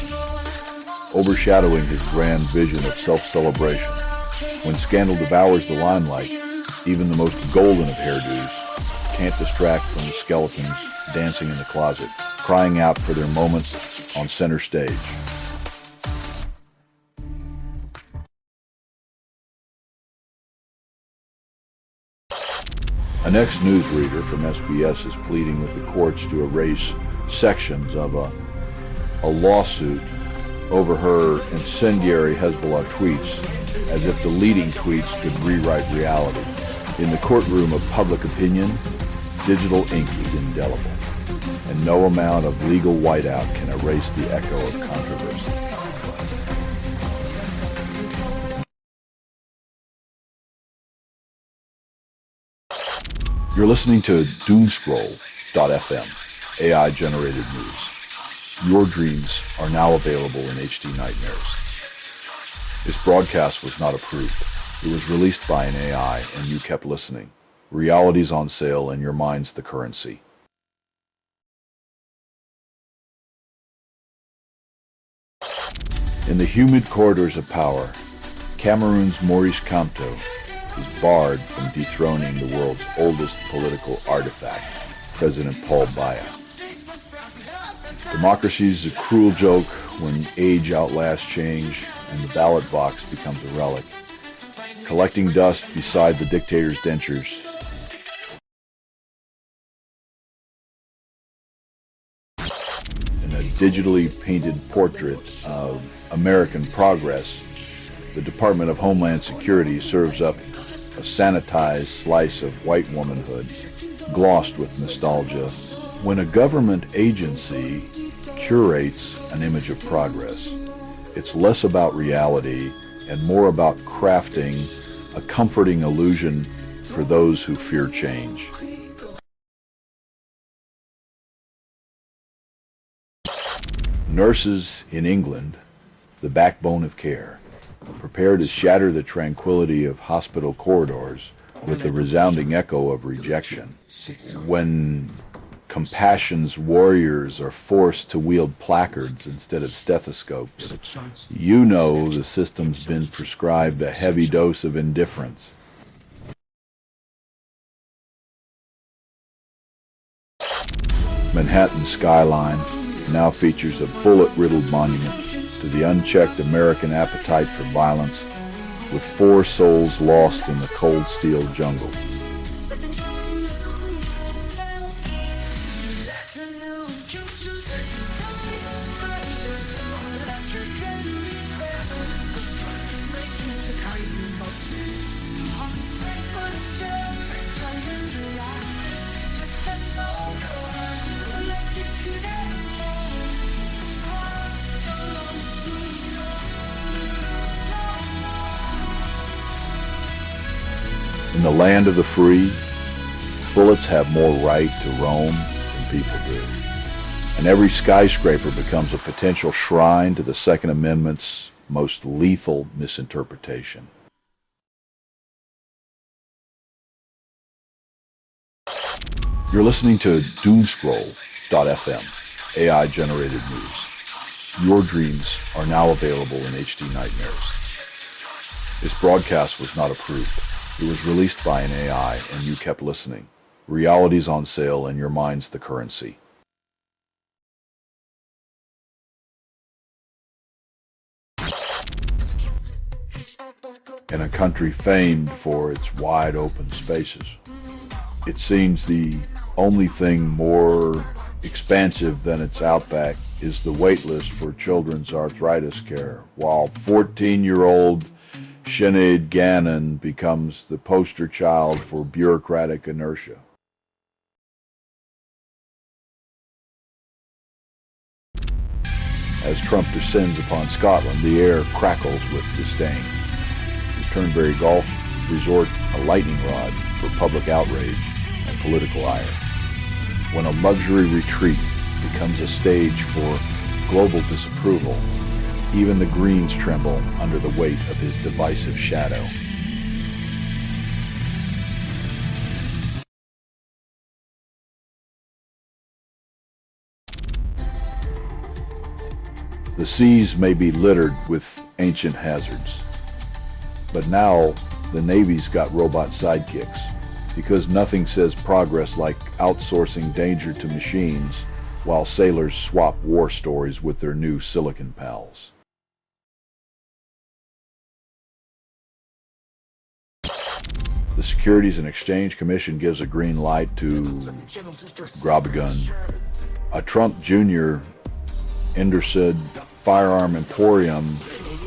overshadowing his grand vision of self-celebration. When scandal devours the limelight, even the most golden of hairdos can't distract from the skeletons dancing in the closet, crying out for their moments on center stage. An ex-newsreader from SBS is pleading with the courts to erase sections of a lawsuit over her incendiary Hezbollah tweets, as if deleting tweets could rewrite reality. In the courtroom of public opinion, digital ink is indelible, and no amount of legal whiteout can erase the echo of controversy. You're listening to Doomscroll.fm, AI-generated news. Your dreams are now available in HD nightmares. This broadcast was not approved. It was released by an AI, and you kept listening. Reality's on sale, and your mind's the currency. In the humid corridors of power, Cameroon's Maurice Kamto is barred from dethroning the world's oldest political artifact, President Paul Biya. Democracy's a cruel joke when age outlasts change and the ballot box becomes a relic, collecting dust beside the dictator's dentures. In a digitally painted portrait of American progress, the Department of Homeland Security serves up a sanitized slice of white womanhood, glossed with nostalgia. When a government agency curates an image of progress, it's less about reality and more about crafting a comforting illusion for those who fear change. Nurses in England, the backbone of care, prepare to shatter the tranquility of hospital corridors with the resounding echo of rejection. When compassion's warriors are forced to wield placards instead of stethoscopes, you know the system's been prescribed a heavy dose of indifference. Manhattan's skyline now features a bullet-riddled monument to the unchecked American appetite for violence, with 4 souls lost in the cold steel jungle. In the land of the free, bullets have more right to roam than people do. And every skyscraper becomes a potential shrine to the Second Amendment's most lethal misinterpretation. You're listening to Doomscroll.fm, AI-generated news. Your dreams are now available in HD nightmares. This broadcast was not approved. It was released by an AI, and you kept listening. Reality's on sale, and your mind's the currency. in a country famed for its wide open spaces. It seems the only thing more expansive than its outback is the wait list for children's arthritis care, while 14-year-old Sinead Gannon becomes the poster child for bureaucratic inertia. As Trump descends upon Scotland, the air crackles with disdain. The Turnberry Golf Resort a lightning rod for public outrage and political ire. When a luxury retreat becomes a stage for global disapproval, even the Greens tremble under the weight of his divisive shadow. The seas may be littered with ancient hazards, but now the Navy's got robot sidekicks, because nothing says progress like outsourcing danger to machines while sailors swap war stories with their new silicon pals. The Securities and Exchange Commission gives a green light to grab a gun. A Trump Jr. Indersed firearm emporium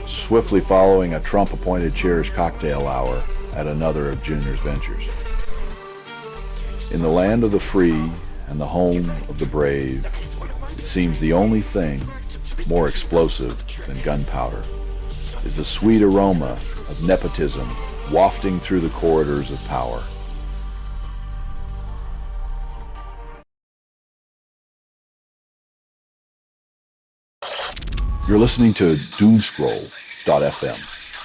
swiftly following a Trump-appointed chair's cocktail hour at another of Jr.'s ventures. In the land of the free and the home of the brave, it seems the only thing more explosive than gunpowder is the sweet aroma of nepotism wafting through the corridors of power. You're listening to Doomscroll.fm,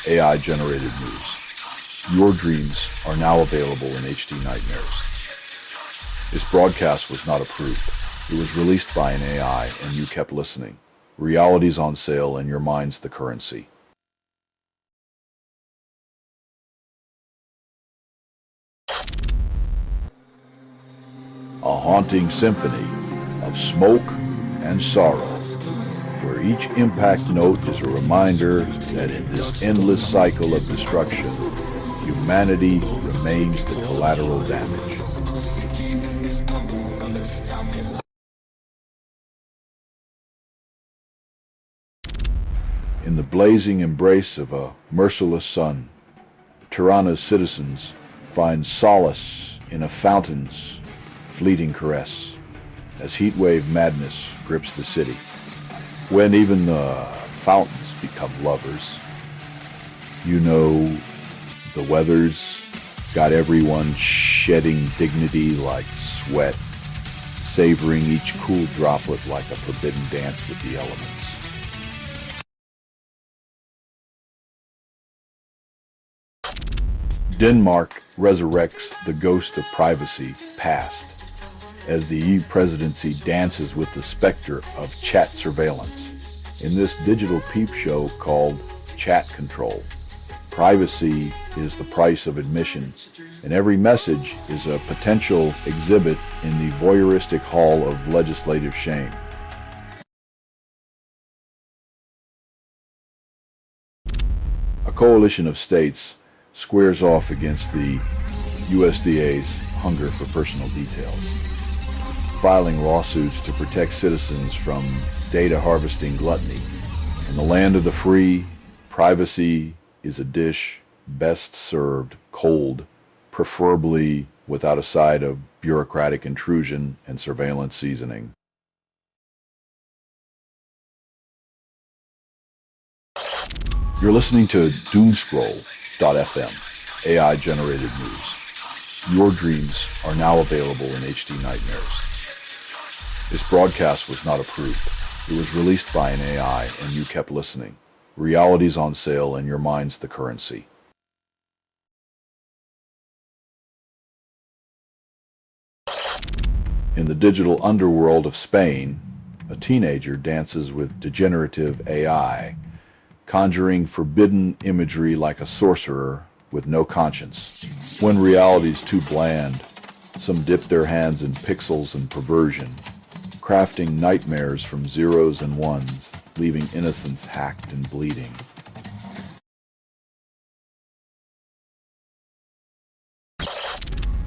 AI-generated news. Your dreams are now available in HD Nightmares. This broadcast was not approved. It was released by an AI, and you kept listening. Reality's on sale, and your mind's the currency. A haunting symphony of smoke and sorrow, where each impact note is a reminder that in this endless cycle of destruction, humanity remains the collateral damage. In the blazing embrace of a merciless sun, Tirana's citizens find solace in a fountain's fleeting caress as heatwave madness grips the city. When even the fountains become lovers, you know the weather's got everyone shedding dignity like sweat, savoring each cool droplet like a forbidden dance with the elements. Denmark resurrects the ghost of privacy past as the EU presidency dances with the specter of chat surveillance. In this digital peep show called Chat Control, privacy is the price of admission, and every message is a potential exhibit in the voyeuristic hall of legislative shame. A coalition of states squares off against the USDA's hunger for personal details, filing lawsuits to protect citizens from data harvesting gluttony. In the land of the free, privacy is a dish best served cold, preferably without a side of bureaucratic intrusion and surveillance seasoning. You're listening to Doomscroll.fm, AI-generated news. Your dreams are now available in HD Nightmares. This broadcast was not approved. It was released by an AI, and you kept listening. Reality's on sale, and your mind's the currency. In the digital underworld of Spain, a teenager dances with degenerative AI, conjuring forbidden imagery like a sorcerer with no conscience. When reality's too bland, some dip their hands in pixels and perversion, crafting nightmares from zeros and ones, leaving innocence hacked and bleeding.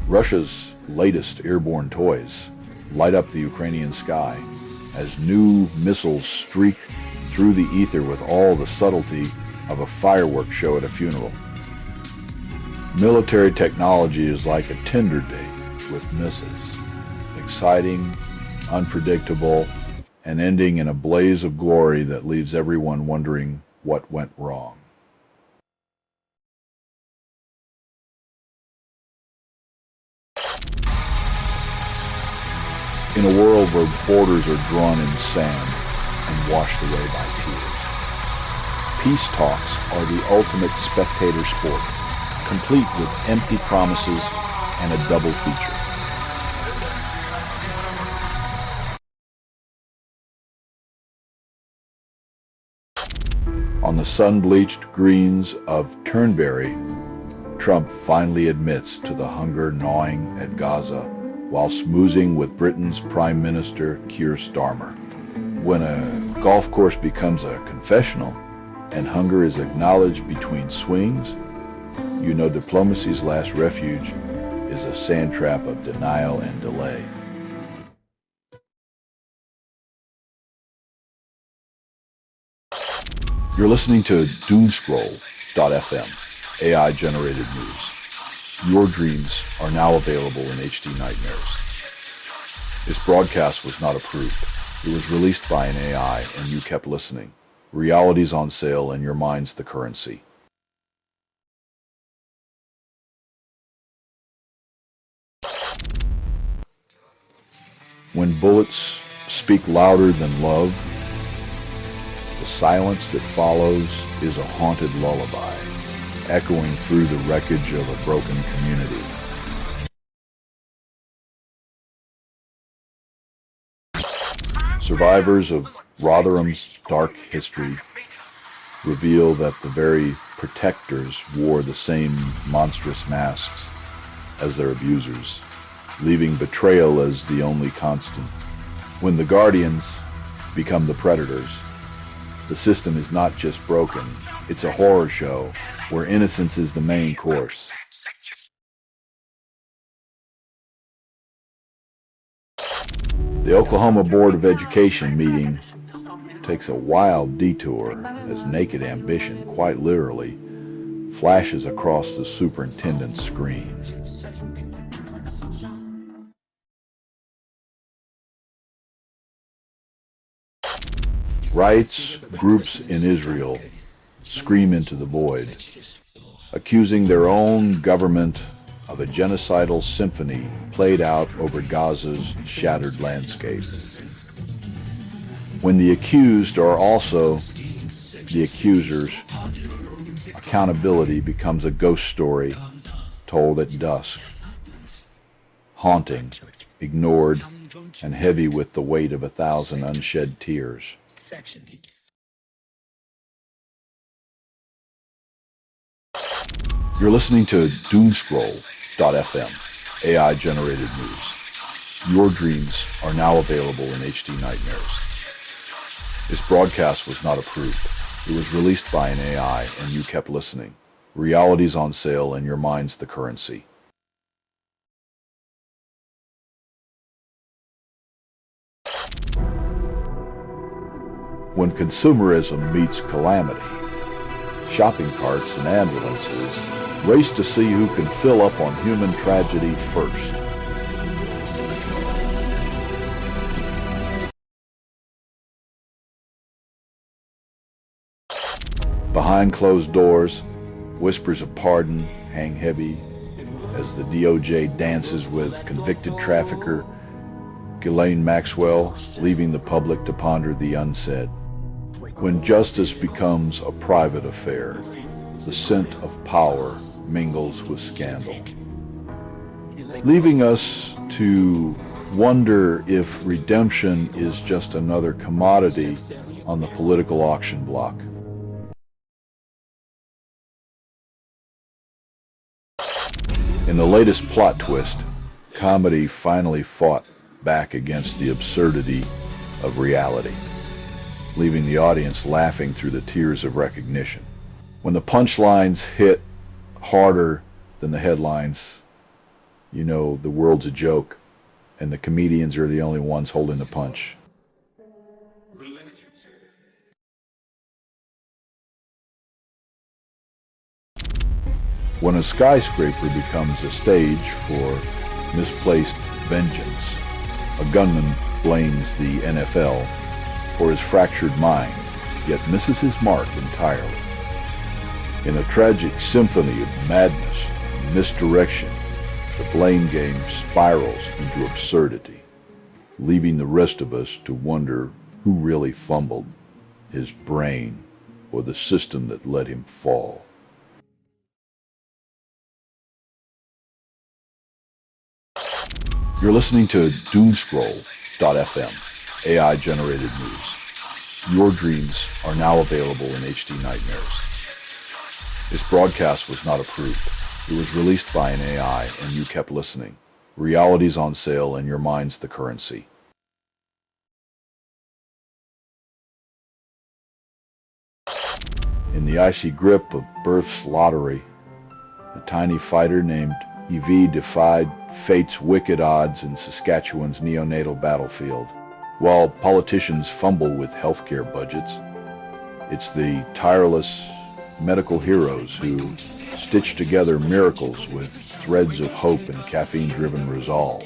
Russia's latest airborne toys light up the Ukrainian sky as new missiles streak through the ether with all the subtlety of a fireworks show at a funeral. Military technology is like a Tinder date with misses, exciting, unpredictable, and ending in a blaze of glory that leaves everyone wondering what went wrong. In a world where borders are drawn in sand and washed away by tears, peace talks are the ultimate spectator sport, complete with empty promises and a double feature. On the sun-bleached greens of Turnberry, Trump finally admits to the hunger gnawing at Gaza while schmoozing with Britain's Prime Minister Keir Starmer. When a golf course becomes a confessional and hunger is acknowledged between swings, you know diplomacy's last refuge is a sand trap of denial and delay. You're listening to Doomscroll.fm, AI-generated news. Your dreams are now available in HD Nightmares. This broadcast was not approved. It was released by an AI, and you kept listening. Reality's on sale, and your mind's the currency. When bullets speak louder than love, the silence that follows is a haunted lullaby, echoing through the wreckage of a broken community. Survivors of Rotherham's dark history reveal that the very protectors wore the same monstrous masks as their abusers, leaving betrayal as the only constant. When the guardians become the predators, the system is not just broken, it's a horror show where innocence is the main course. The Oklahoma Board of Education meeting takes a wild detour as naked ambition, quite literally, flashes across the superintendent's screen. Rights groups in Israel scream into the void, accusing their own government of a genocidal symphony played out over Gaza's shattered landscape. When the accused are also the accusers, accountability becomes a ghost story told at dusk, haunting, ignored, and heavy with the weight of 1,000 unshed tears. You're listening to Doomscroll.fm, AI-generated news. Your dreams are now available in HD Nightmares. This broadcast was not approved. It was released by an AI, and you kept listening. Reality's on sale, and your mind's the currency. When consumerism meets calamity, shopping carts and ambulances race to see who can fill up on human tragedy first. Behind closed doors, whispers of pardon hang heavy as the DOJ dances with convicted trafficker Ghislaine Maxwell, leaving the public to ponder the unsaid. When justice becomes a private affair, the scent of power mingles with scandal, leaving us to wonder if redemption is just another commodity on the political auction block. In the latest plot twist, comedy finally fought back against the absurdity of reality, leaving the audience laughing through the tears of recognition. When the punchlines hit harder than the headlines, you know the world's a joke, and the comedians are the only ones holding the punch. When a skyscraper becomes a stage for misplaced vengeance, a gunman blames the NFL for his fractured mind, yet misses his mark entirely. In a tragic symphony of madness and misdirection, the blame game spirals into absurdity, leaving the rest of us to wonder who really fumbled, his brain or the system that let him fall. You're listening to Doomscroll.fm, AI-generated news. Your dreams are now available in HD Nightmares. This broadcast was not approved. It was released by an AI, and you kept listening. Reality's on sale, and your mind's the currency. In the icy grip of birth's lottery, a tiny fighter named Evie defied fate's wicked odds in Saskatchewan's neonatal battlefield. While politicians fumble with healthcare budgets, it's the tireless medical heroes who stitch together miracles with threads of hope and caffeine-driven resolve.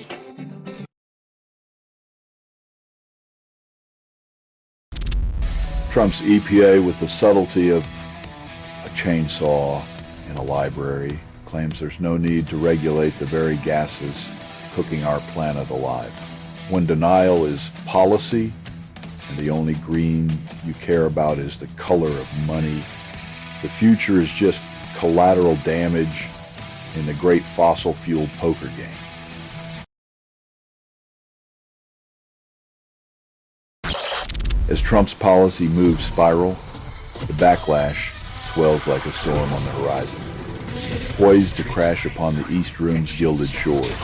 Trump's EPA, with the subtlety of a chainsaw in a library, claims there's no need to regulate the very gases cooking our planet alive. When denial is policy, and the only green you care about is the color of money, the future is just collateral damage in the great fossil-fueled poker game. As Trump's policy moves spiral, the backlash swells like a storm on the horizon, poised to crash upon the East Room's gilded shores.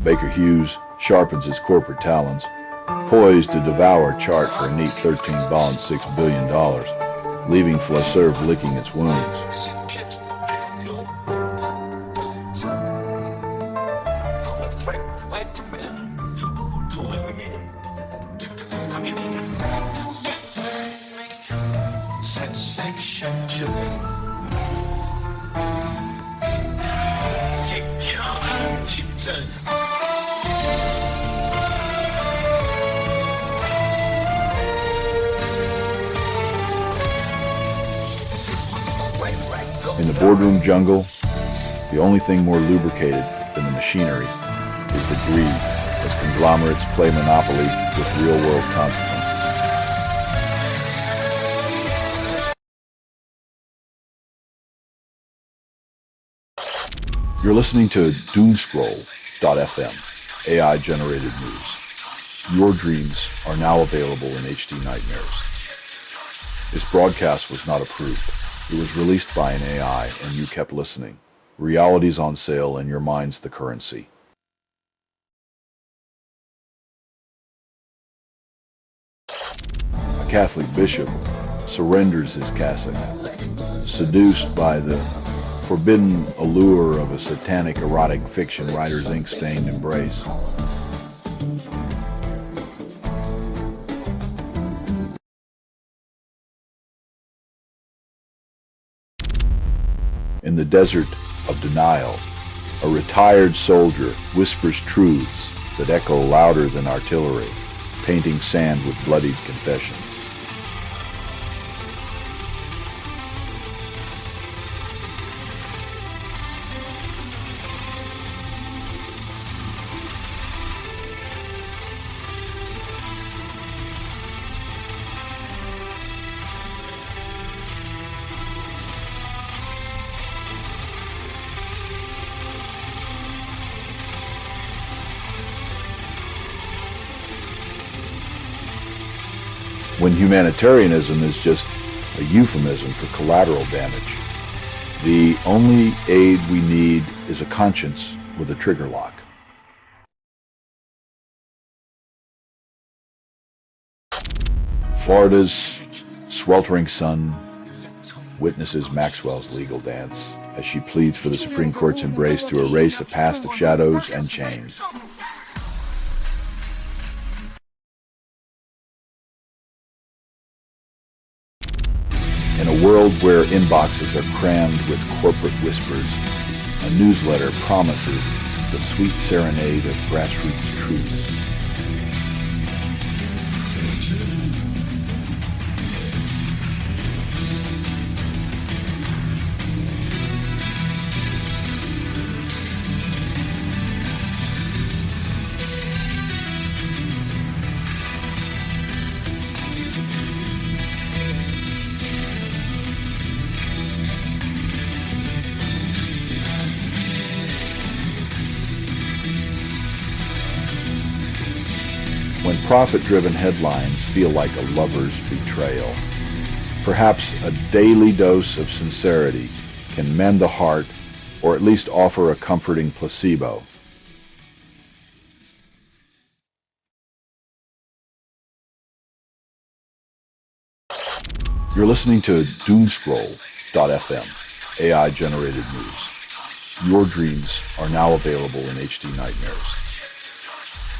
Baker Hughes sharpens his corporate talons, poised to devour chart for a neat 13 bond $6 billion, leaving Flesserve licking its wounds. In the boardroom jungle, the only thing more lubricated than the machinery is the greed as conglomerates play monopoly with real-world consequences. You're listening to Doomscroll.fm, AI-generated news. Your dreams are now available in HD Nightmares. This broadcast was not approved. It was released by an AI, and you kept listening. Reality's on sale, and your mind's the currency. A Catholic bishop surrenders his cassock, seduced by the forbidden allure of a satanic erotic fiction writer's ink-stained embrace. In the desert of denial, a retired soldier whispers truths that echo louder than artillery, painting sand with bloodied confessions. When humanitarianism is just a euphemism for collateral damage, the only aid we need is a conscience with a trigger lock. Florida's sweltering sun witnesses Maxwell's legal dance as she pleads for the Supreme Court's embrace to erase a past of shadows and chains. In a world where inboxes are crammed with corporate whispers, a newsletter promises the sweet serenade of grassroots truths. When profit-driven headlines feel like a lover's betrayal, perhaps a daily dose of sincerity can mend the heart or at least offer a comforting placebo. You're listening to Doomscroll.fm, AI-generated news. Your dreams are now available in HD nightmares.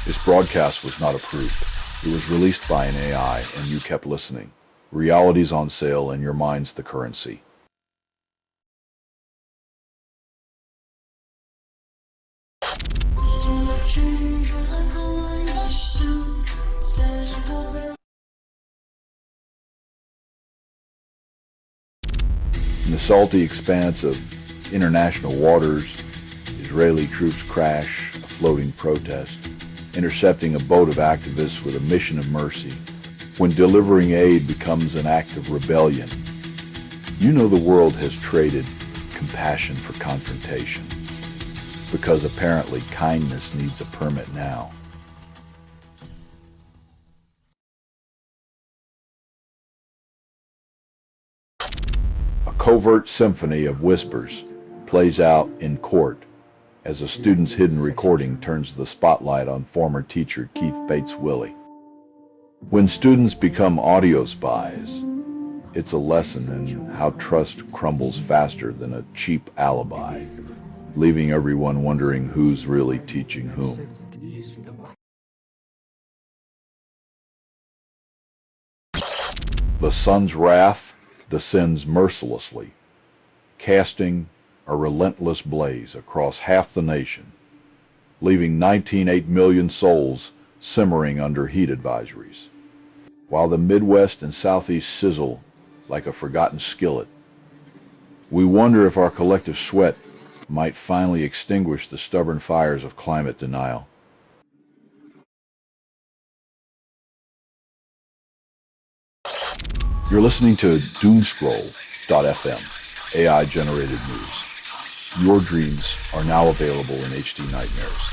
This broadcast was not approved. It was released by an AI, and you kept listening. Reality's on sale, and your mind's the currency. In the salty expanse of international waters, Israeli troops crash a floating protest, intercepting a boat of activists with a mission of mercy. When delivering aid becomes an act of rebellion, you know the world has traded compassion for confrontation, because apparently kindness needs a permit now. A covert symphony of whispers plays out in court as a student's hidden recording turns the spotlight on former teacher Keith Bates-Willey. When students become audio spies, it's a lesson in how trust crumbles faster than a cheap alibi, leaving everyone wondering who's really teaching whom. The sun's wrath descends mercilessly, casting a relentless blaze across half the nation, leaving 19.8 million souls simmering under heat advisories. While the Midwest and Southeast sizzle like a forgotten skillet, we wonder if our collective sweat might finally extinguish the stubborn fires of climate denial. You're listening to Doomscroll.fm, AI-generated news. Your dreams are now available in HD nightmares.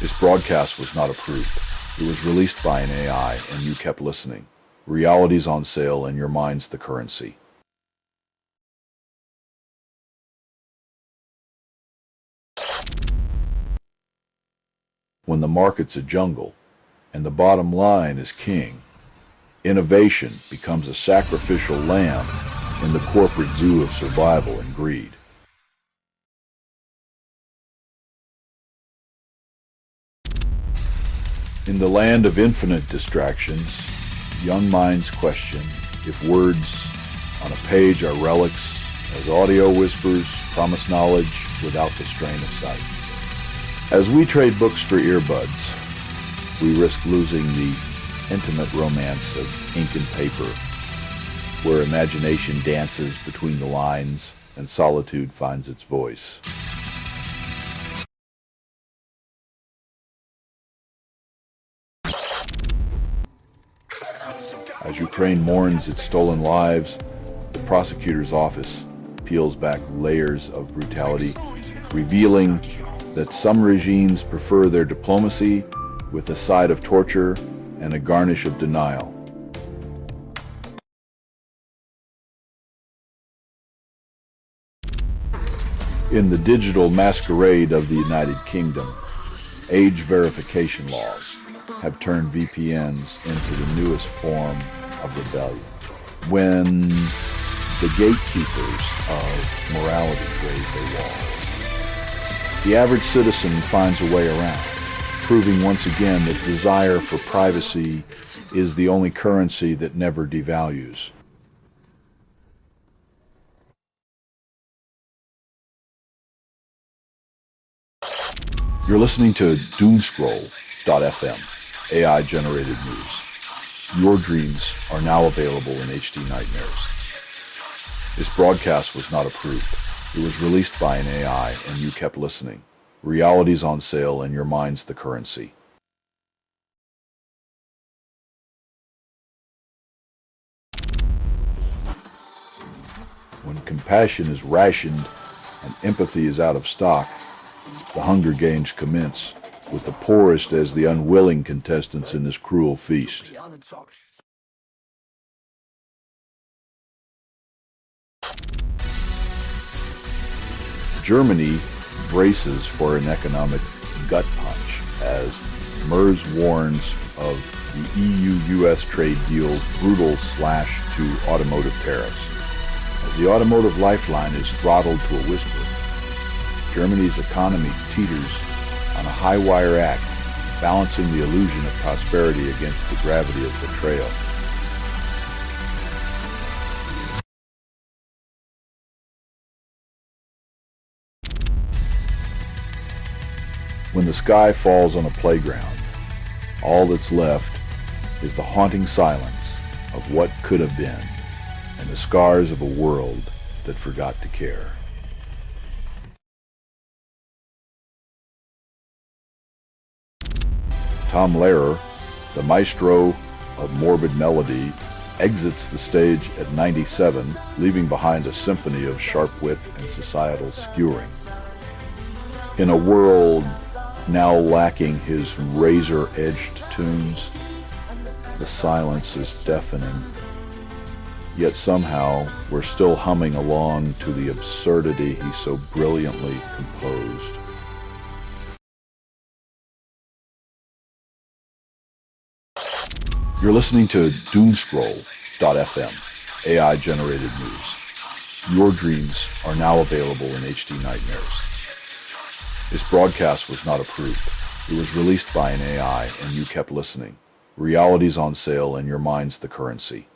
This broadcast was not approved. It was released by an AI, and you kept listening. Reality's on sale, and your mind's the currency. When the market's a jungle, and the bottom line is king, innovation becomes a sacrificial lamb in the corporate zoo of survival and greed. In the land of infinite distractions, young minds question if words on a page are relics, as audio whispers promise knowledge without the strain of sight. As we trade books for earbuds, we risk losing the intimate romance of ink and paper, where imagination dances between the lines and solitude finds its voice. As Ukraine mourns its stolen lives, the prosecutor's office peels back layers of brutality, revealing that some regimes prefer their diplomacy with a side of torture and a garnish of denial. In the digital masquerade of the United Kingdom, age verification laws have turned VPNs into the newest form of rebellion. When the gatekeepers of morality raise their walls, the average citizen finds a way around, proving once again that desire for privacy is the only currency that never devalues. You're listening to Doomscroll.fm, AI-generated news. Your dreams are now available in HD nightmares. This broadcast was not approved. It was released by an AI, and you kept listening. Reality's on sale, and your mind's the currency. When compassion is rationed and empathy is out of stock, the Hunger Games commence, with the poorest as the unwilling contestants in this cruel feast. Germany braces for an economic gut punch as Merz warns of the EU-US trade deal's brutal slash to automotive tariffs. As the automotive lifeline is throttled to a whisper, Germany's economy teeters on a high-wire act, balancing the illusion of prosperity against the gravity of betrayal. When the sky falls on a playground, all that's left is the haunting silence of what could have been and the scars of a world that forgot to care. Tom Lehrer, the maestro of morbid melody, exits the stage at 97, leaving behind a symphony of sharp wit and societal skewering. In a world now lacking his razor-edged tunes, the silence is deafening. Yet somehow we're still humming along to the absurdity he so brilliantly composed. You're listening to Doomscroll.fm, AI-generated news. Your dreams are now available in HD nightmares. This broadcast was not approved. It was released by an AI, and you kept listening. Reality's on sale, and your mind's the currency.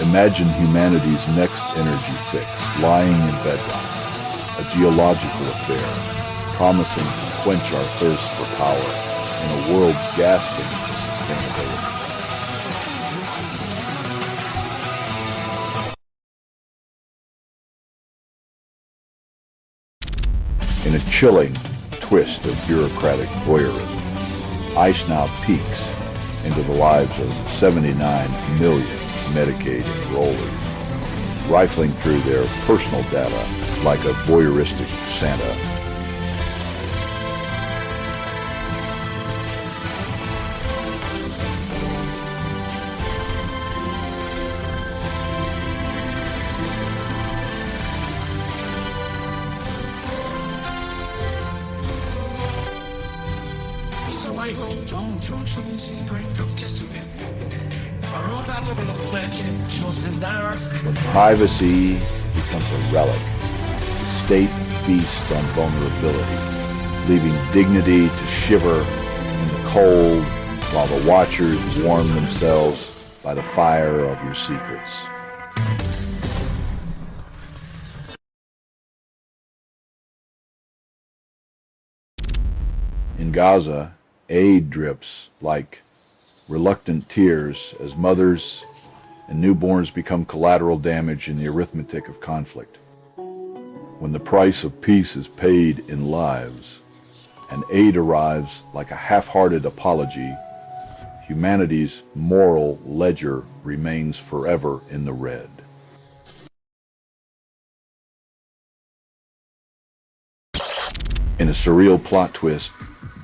Imagine humanity's next energy fix lying in bedrock, a geological affair, promising to quench our thirst for power in a world gasping for sustainability. In a chilling twist of bureaucratic voyeurism, ICE now peeks into the lives of 79 million Medicaid enrollees, rifling through their personal data like a voyeuristic Santa. When privacy becomes a relic, the state feasts on vulnerability, leaving dignity to shiver in the cold while the watchers warm themselves by the fire of your secrets. In Gaza, aid drips like reluctant tears as mothers and newborns become collateral damage in the arithmetic of conflict. When the price of peace is paid in lives, and aid arrives like a half-hearted apology, humanity's moral ledger remains forever in the red. In a surreal plot twist,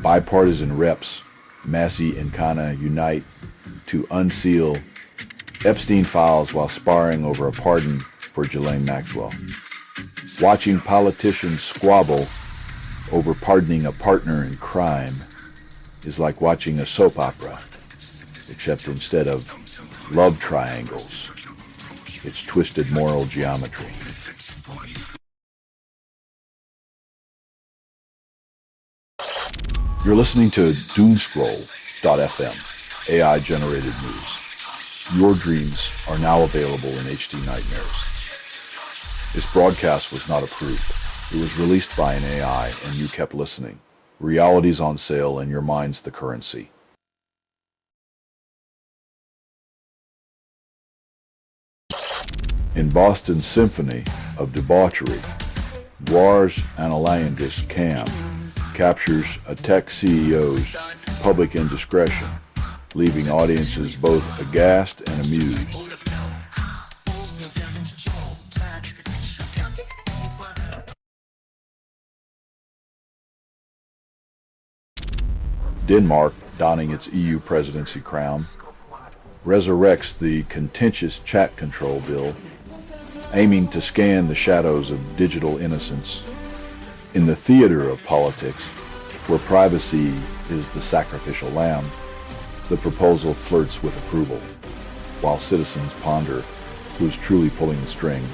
bipartisan reps Massey and Khanna unite to unseal Epstein files while sparring over a pardon for Ghislaine Maxwell. Watching politicians squabble over pardoning a partner in crime is like watching a soap opera, except instead of love triangles, it's twisted moral geometry. You're listening to Doomscroll.fm, AI-generated news. Your dreams are now available in HD Nightmares. This broadcast was not approved. It was released by an AI, and you kept listening. Reality's on sale, and your mind's the currency. In Boston's symphony of debauchery, Guar's Analyandus Cam captures a tech CEO's public indiscretion, leaving audiences both aghast and amused. Denmark, donning its EU presidency crown, resurrects the contentious chat control bill, aiming to scan the shadows of digital innocence. In the theater of politics, where privacy is the sacrificial lamb, the proposal flirts with approval, while citizens ponder who's truly pulling the strings.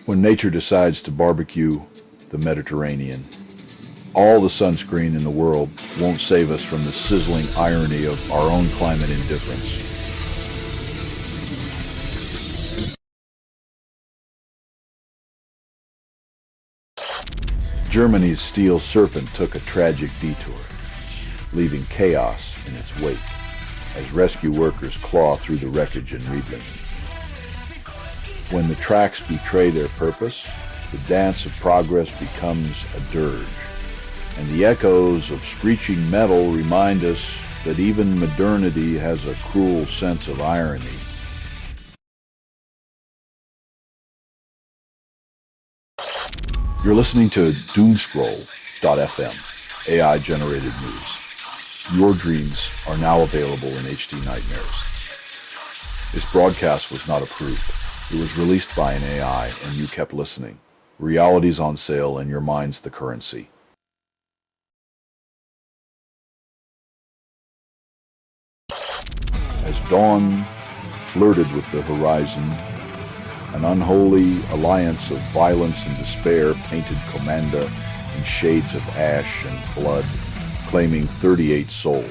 When nature decides to barbecue the Mediterranean, all the sunscreen in the world won't save us from the sizzling irony of our own climate indifference. Germany's steel serpent took a tragic detour, leaving chaos in its wake as rescue workers claw through the wreckage in Riedling. When the tracks betray their purpose, the dance of progress becomes a dirge, and the echoes of screeching metal remind us that even modernity has a cruel sense of irony. You're listening to Doomscroll.fm, AI-generated news. Your dreams are now available in HD Nightmares. This broadcast was not approved. It was released by an AI, and you kept listening. Reality's on sale, and your mind's the currency. As dawn flirted with the horizon, an unholy alliance of violence and despair painted Comanda in shades of ash and blood, claiming 38 souls.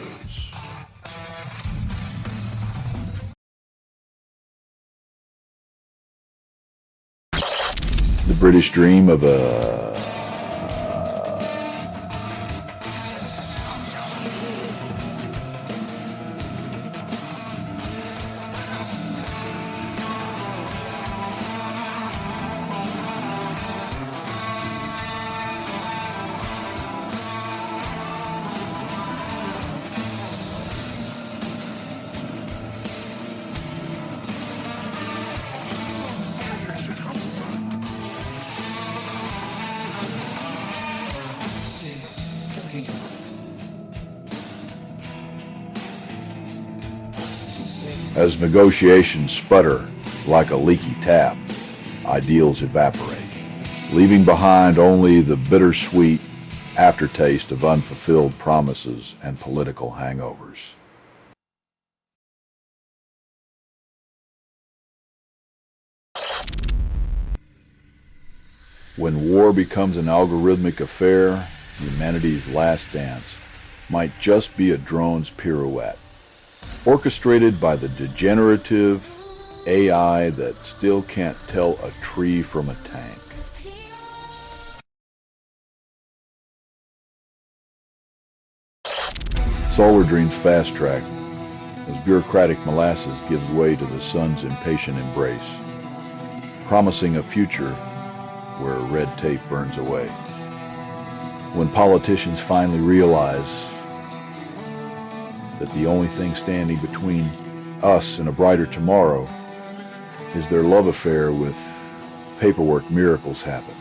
The British dream of a As negotiations sputter like a leaky tap, ideals evaporate, leaving behind only the bittersweet aftertaste of unfulfilled promises and political hangovers. When war becomes an algorithmic affair, humanity's last dance might just be a drone's pirouette, orchestrated by the degenerative AI that still can't tell a tree from a tank. Solar Dreams fast track as bureaucratic molasses gives way to the sun's impatient embrace, promising a future where red tape burns away. When politicians finally realize that the only thing standing between us and a brighter tomorrow is their love affair with paperwork, miracles happen.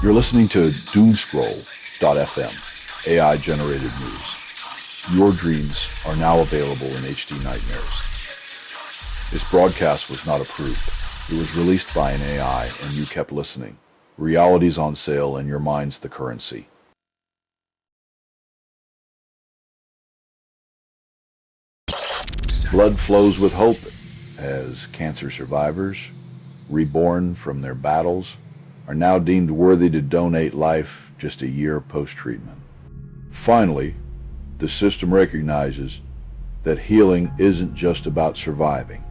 You're listening to Doomscroll Stellantis.fm, AI-generated news. Your dreams are now available in HD nightmares. This broadcast was not approved. It was released by an AI, and you kept listening. Reality's on sale, and your mind's the currency. Blood flows with hope as cancer survivors, reborn from their battles, are now deemed worthy to donate life just a year post-treatment. Finally, the system recognizes that healing isn't just about surviving.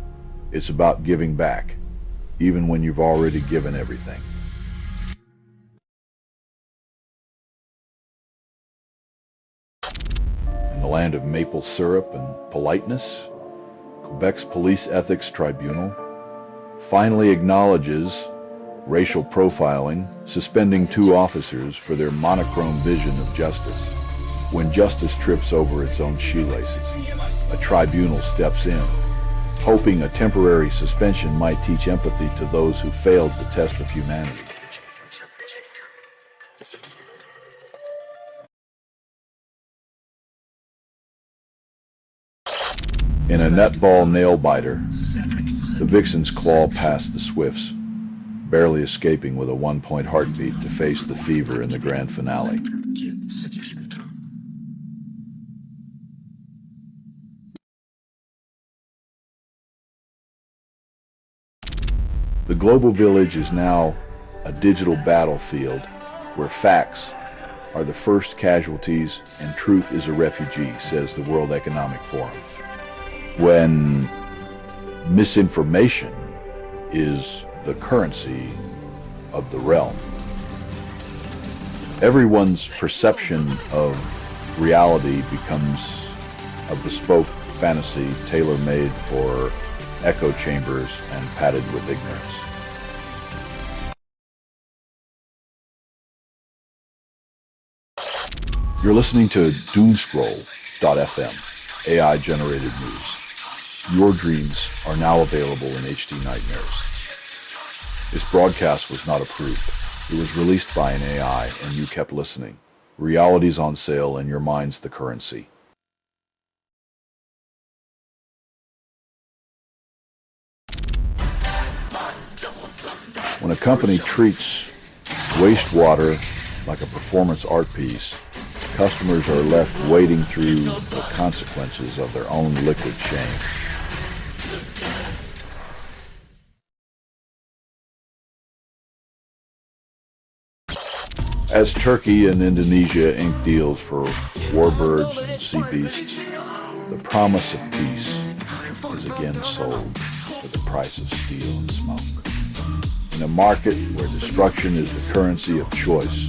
It's about giving back, even when you've already given everything. In the land of maple syrup and politeness, Quebec's Police Ethics Tribunal finally acknowledges racial profiling, suspending 2 officers for their monochrome vision of justice. When justice trips over its own shoelaces, a tribunal steps in, hoping a temporary suspension might teach empathy to those who failed the test of humanity. In a netball nail-biter, the vixens claw past the swifts, barely escaping with a 1-point heartbeat to face the fever in the grand finale. The global village is now a digital battlefield where facts are the first casualties and truth is a refugee, says the World Economic Forum. When misinformation is the currency of the realm, everyone's perception of reality becomes a bespoke fantasy tailor-made for echo chambers and padded with ignorance. You're listening to Doomscroll.fm, AI-generated news. Your dreams are now available in HD nightmares. This broadcast was not approved. It was released by an AI, and you kept listening. Reality's on sale, and your mind's the currency. When a company treats wastewater like a performance art piece, customers are left wading through the consequences of their own liquid shame. As Turkey and Indonesia ink deals for warbirds and sea beasts, the promise of peace is again sold for the price of steel and smoke. In a market where destruction is the currency of choice,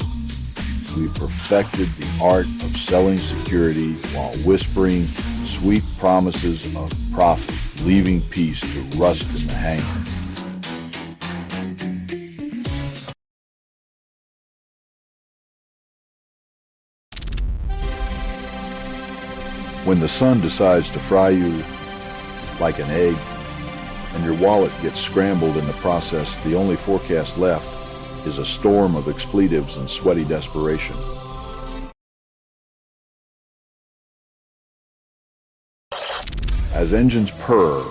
we've perfected the art of selling security while whispering sweet promises of profit, leaving peace to rust in the hangar. When the sun decides to fry you like an egg, and your wallet gets scrambled in the process, the only forecast left is a storm of expletives and sweaty desperation. As engines purr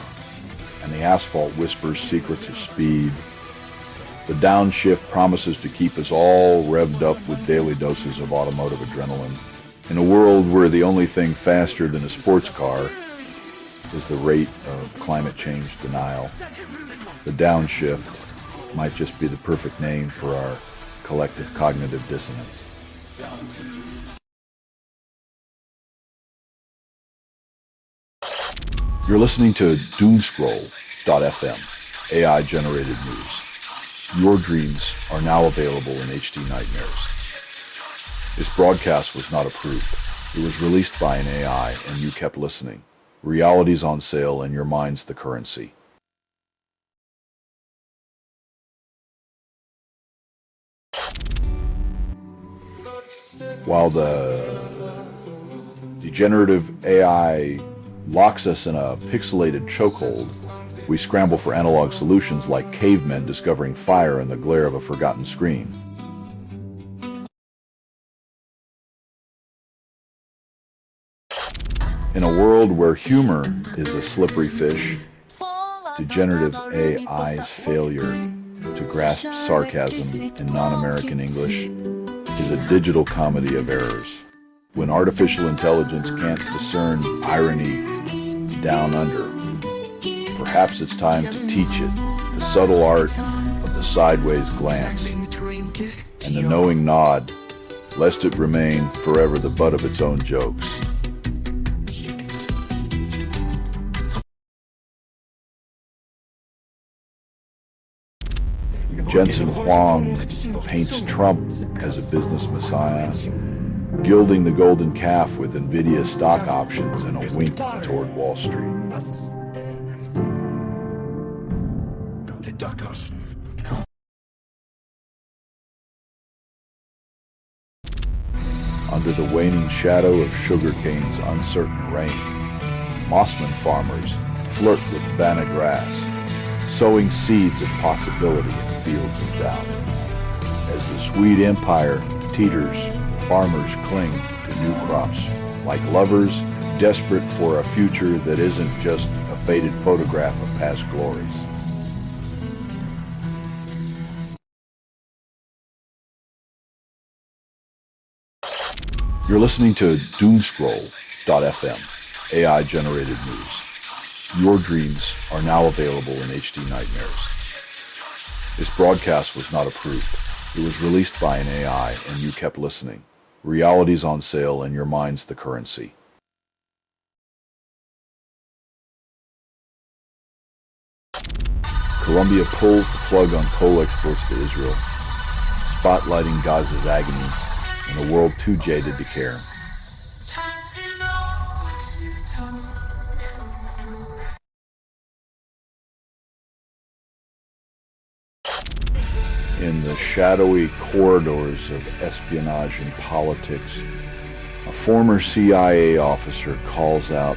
and the asphalt whispers secrets of speed, the downshift promises to keep us all revved up with daily doses of automotive adrenaline. In a world where the only thing faster than a sports car is the rate of climate change denial, the downshift might just be the perfect name for our collective cognitive dissonance. You're listening to Doomscroll.fm, AI-generated news. Your dreams are now available in HD nightmares. This broadcast was not approved. It was released by an AI, and you kept listening. Reality's on sale, and your mind's the currency. While the degenerative AI locks us in a pixelated chokehold, we scramble for analog solutions like cavemen discovering fire in the glare of a forgotten screen. In a world where humor is a slippery fish, degenerative AI's failure to grasp sarcasm in non-American English is a digital comedy of errors. When artificial intelligence can't discern irony down under, perhaps it's time to teach it the subtle art of the sideways glance and the knowing nod, lest it remain forever the butt of its own jokes. Jensen Huang paints Trump as a business messiah, gilding the golden calf with NVIDIA stock options and a wink toward Wall Street. Under the waning shadow of sugarcane's uncertain reign, Mossman farmers flirt with banana grass, sowing seeds of possibility in fields of doubt. As the Swede Empire teeters, farmers cling to new crops, like lovers desperate for a future that isn't just a faded photograph of past glories. You're listening to Doomscroll.fm, AI-generated news. Your dreams are now available in HD Nightmares. This broadcast was not approved. It was released by an AI, and you kept listening. Reality's on sale, and your mind's the currency. Colombia pulls the plug on coal exports to Israel, spotlighting Gaza's agony in a world too jaded to care. In the shadowy corridors of espionage and politics, a former CIA officer calls out,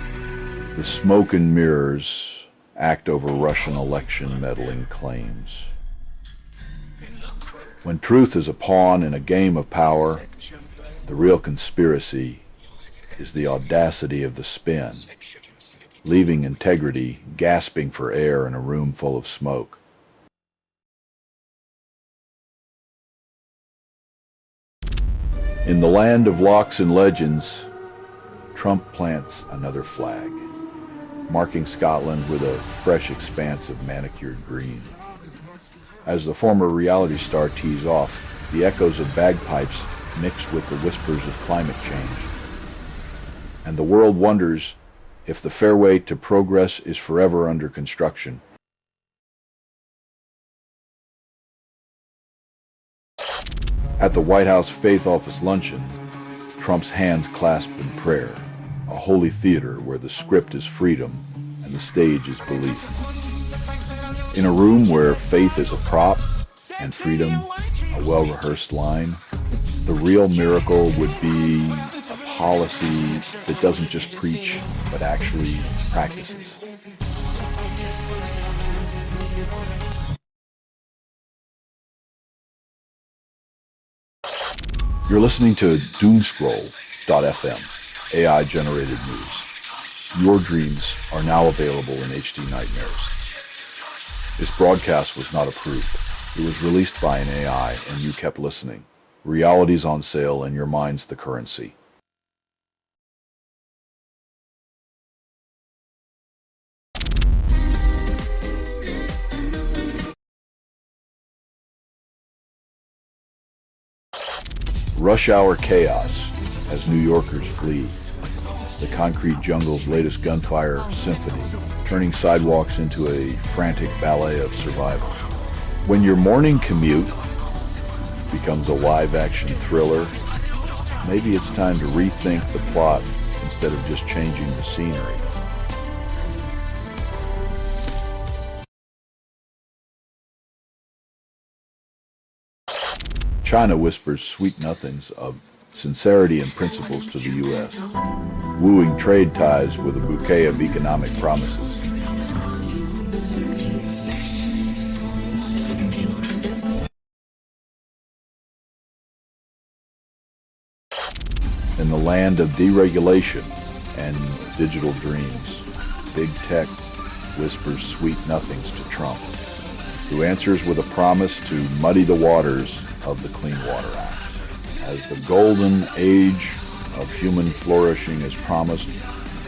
"The smoke and mirrors act over Russian election meddling claims." When truth is a pawn in a game of power, the real conspiracy is the audacity of the spin, leaving integrity gasping for air in a room full of smoke. In the land of locks and legends, Trump plants another flag, marking Scotland with a fresh expanse of manicured green. As the former reality star tees off, the echoes of bagpipes mix with the whispers of climate change. And the world wonders if the fairway to progress is forever under construction. At the White House Faith Office luncheon, Trump's hands clasped in prayer, a holy theater where the script is freedom and the stage is belief. In a room where faith is a prop and freedom a well-rehearsed line, the real miracle would be a policy that doesn't just preach but actually practices. You're listening to Doomscroll.fm, AI-generated news. Your dreams are now available in HD Nightmares. This broadcast was not approved. It was released by an AI, and you kept listening. Reality's on sale, and your mind's the currency. Rush hour chaos as New Yorkers flee. The concrete jungle's latest gunfire symphony, turning sidewalks into a frantic ballet of survival. When your morning commute becomes a live-action thriller, maybe it's time to rethink the plot instead of just changing the scenery. China whispers sweet nothings of sincerity and principles to the U.S., wooing trade ties with a bouquet of economic promises. In the land of deregulation, and digital dreams. Big tech whispers sweet nothings to Trump, who answers with a promise to muddy the waters of the Clean Water Act. As the golden age of human flourishing is promised,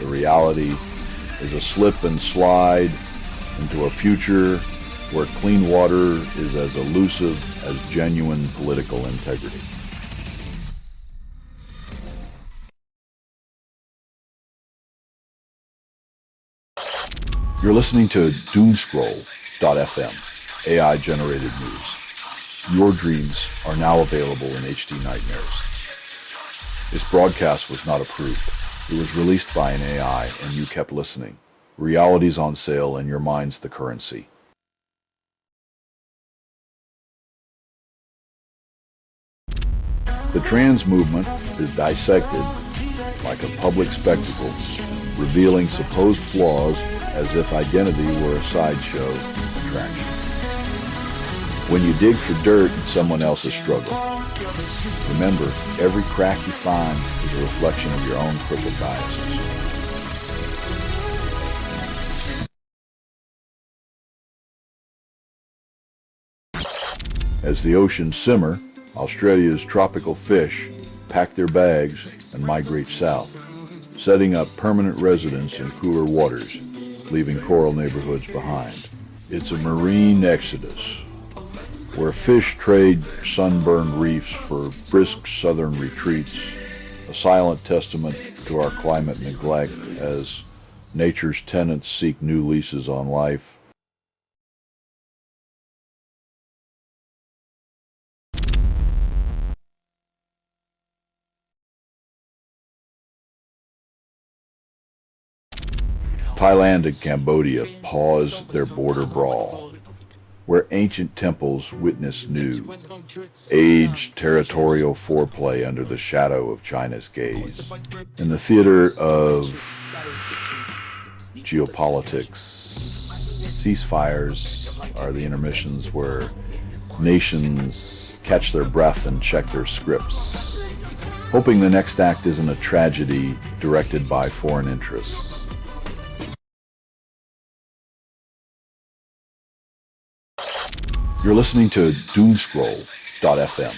the reality is a slip and slide into a future where clean water is as elusive as genuine political integrity. You're listening to Doomscroll.fm, AI-generated news. Your dreams are now available in HD nightmares. This broadcast was not approved. It was released by an AI, and you kept listening. Reality's on sale, and your mind's the currency. The trans movement is dissected like a public spectacle, revealing supposed flaws as if identity were a sideshow attraction. When you dig for dirt in someone else's struggle, remember, every crack you find is a reflection of your own crooked biases. As the oceans simmer, Australia's tropical fish pack their bags and migrate south, setting up permanent residence in cooler waters, leaving coral neighborhoods behind. It's a marine exodus, where fish trade sunburned reefs for brisk southern retreats, a silent testament to our climate neglect as nature's tenants seek new leases on life. Thailand and Cambodia pause their border brawl, where ancient temples witness new, aged territorial foreplay under the shadow of China's gaze. In the theater of geopolitics, ceasefires are the intermissions where nations catch their breath and check their scripts, hoping the next act isn't a tragedy directed by foreign interests. You're listening to Doomscroll.fm,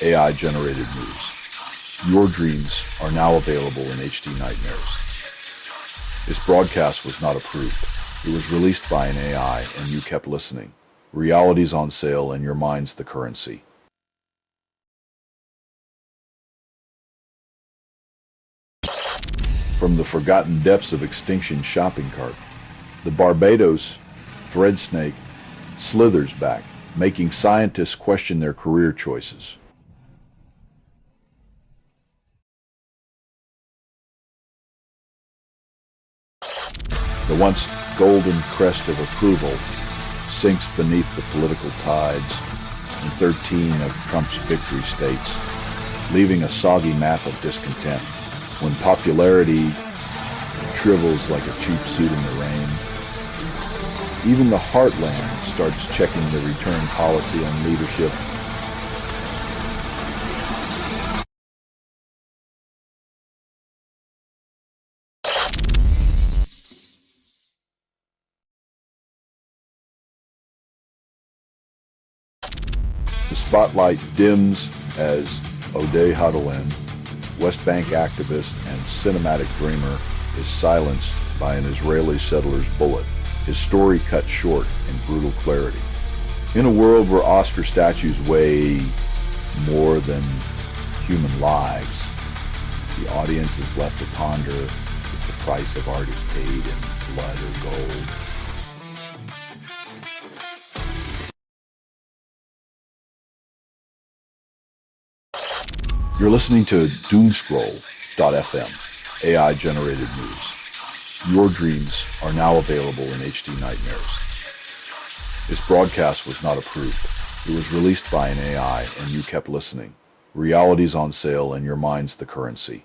AI-generated news. Your dreams are now available in HD nightmares. This broadcast was not approved. It was released by an AI, and you kept listening. Reality's on sale, and your mind's the currency. From the forgotten depths of extinction shopping cart, the Barbados thread snake slithers back, making scientists question their career choices. The once golden crest of approval sinks beneath the political tides in 13 of Trump's victory states, leaving a soggy map of discontent. When popularity shrivels like a cheap suit in the rain, even the heartland starts checking the return policy on leadership. The spotlight dims as Odeh Hadouen, West Bank activist and cinematic dreamer, is silenced by an Israeli settler's bullet, his story cut short in brutal clarity. In a world where Oscar statues weigh more than human lives, the audience is left to ponder if the price of art is paid in blood or gold. You're listening to Doomscroll.fm, AI-generated news. Your dreams are now available in HD nightmares. This broadcast was not approved. It was released by an AI, and you kept listening. Reality's on sale, and your mind's the currency.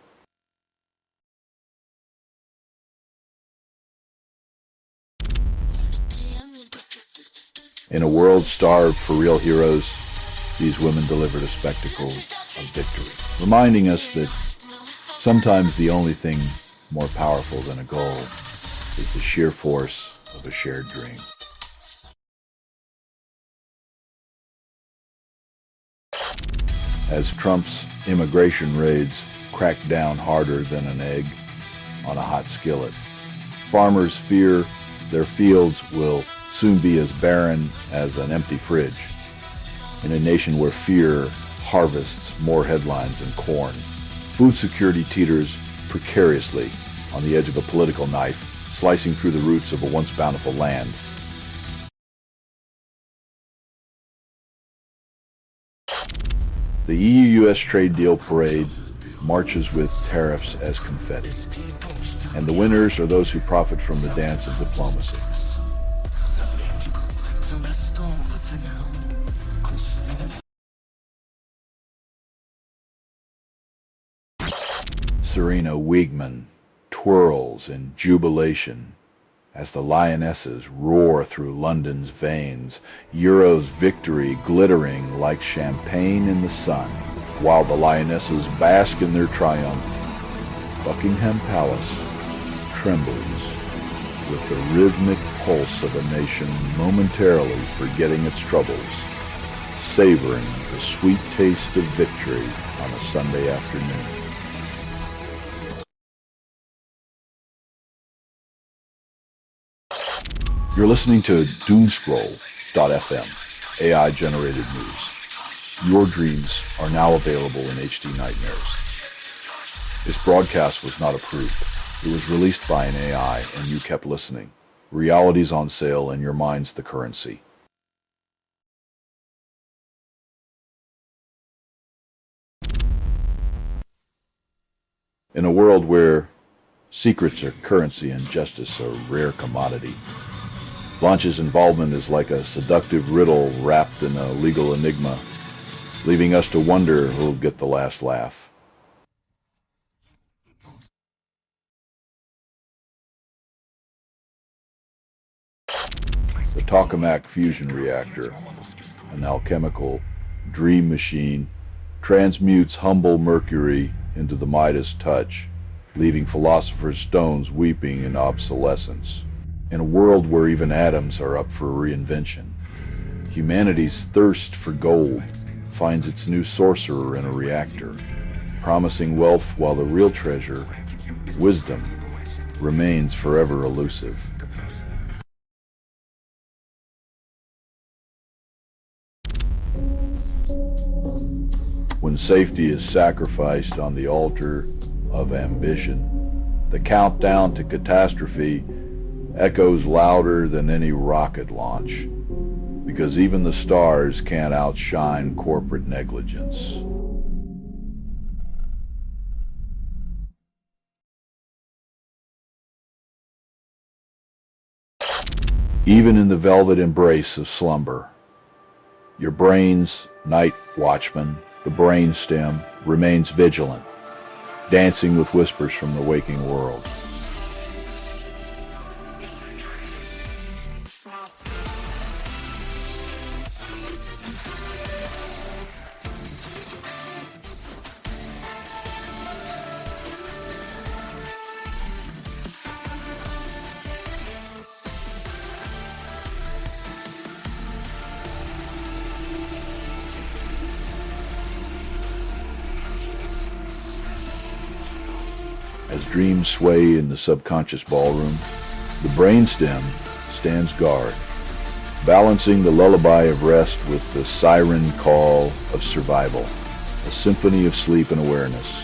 In a world starved for real heroes, these women delivered a spectacle of victory, reminding us that sometimes the only thing more powerful than a goal is the sheer force of a shared dream. As Trump's immigration raids crack down harder than an egg on a hot skillet, farmers fear their fields will soon be as barren as an empty fridge. In a nation where fear harvests more headlines than corn, food security teeters precariously on the edge of a political knife, slicing through the roots of a once bountiful land. The EU-US trade deal parade marches with tariffs as confetti, and the winners are those who profit from the dance of diplomacy. Serena Wiegmann twirls in jubilation as the lionesses roar through London's veins, Euro's victory glittering like champagne in the sun. While the lionesses bask in their triumph, Buckingham Palace trembles with the rhythmic pulse of a nation momentarily forgetting its troubles, savoring the sweet taste of victory on a Sunday afternoon. You're listening to Doomscroll.fm, AI-generated news. Your dreams are now available in HD nightmares. This broadcast was not approved. It was released by an AI, and you kept listening. Reality's on sale, and your mind's the currency. In a world where secrets are currency and justice a rare commodity, Blanche's involvement is like a seductive riddle wrapped in a legal enigma, leaving us to wonder who'll get the last laugh. The tokamak fusion reactor, an alchemical dream machine, transmutes humble mercury into the Midas touch, leaving philosophers' stones weeping in obsolescence. In a world where even atoms are up for reinvention, humanity's thirst for gold finds its new sorcerer in a reactor, promising wealth while the real treasure, wisdom, remains forever elusive. When safety is sacrificed on the altar of ambition, the countdown to catastrophe echoes louder than any rocket launch, because even the stars can't outshine corporate negligence. Even in the velvet embrace of slumber, your brain's night watchman, the brainstem, remains vigilant, dancing with whispers from the waking world. As dreams sway in the subconscious ballroom, the brainstem stands guard, balancing the lullaby of rest with the siren call of survival, a symphony of sleep and awareness.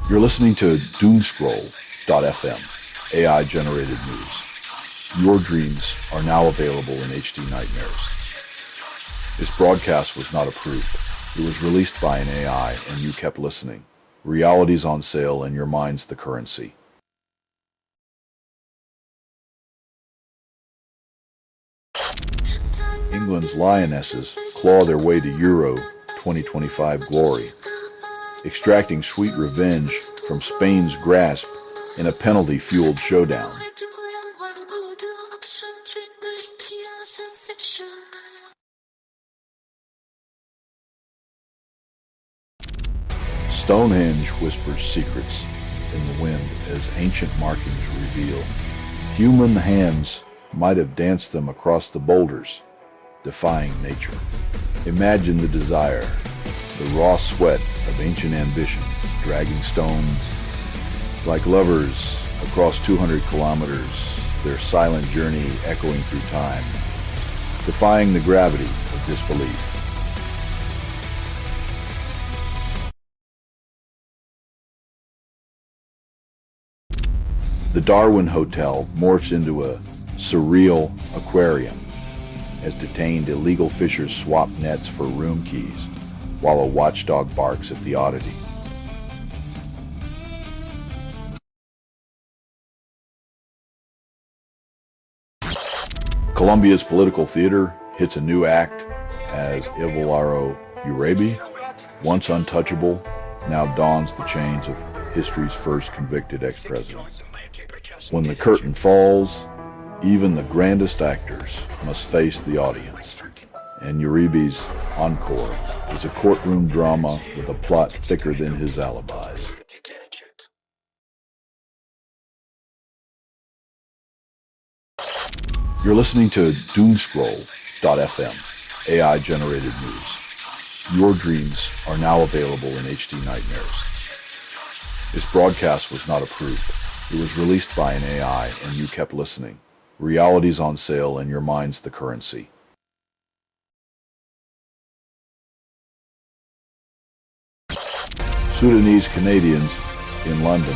You're listening to Doomscroll.fm, AI-generated news. Your dreams are now available in HD nightmares. This broadcast was not approved. It was released by an AI, and you kept listening. Reality's on sale, and your mind's the currency. England's lionesses claw their way to Euro 2025 glory, extracting sweet revenge from Spain's grasp in a penalty-fueled showdown. Stonehenge whispers secrets in the wind as ancient markings reveal. Human hands might have danced them across the boulders, defying nature. Imagine the desire, the raw sweat of ancient ambition, dragging stones like lovers across 200 kilometers, their silent journey echoing through time, defying the gravity of disbelief. The Darwin Hotel morphs into a surreal aquarium as detained illegal fishers swap nets for room keys while a watchdog barks at the oddity. Colombia's political theater hits a new act as Alvaro Uribe, once untouchable, now dons the chains of history's first convicted ex-president. When the curtain falls, even the grandest actors must face the audience. And Uribe's encore is a courtroom drama with a plot thicker than his alibis. You're listening to Doomscroll.fm, AI-generated news. Your dreams are now available in HD nightmares. This broadcast was not approved. It was released by an AI, and you kept listening. Reality's on sale, and your mind's the currency. Sudanese Canadians in London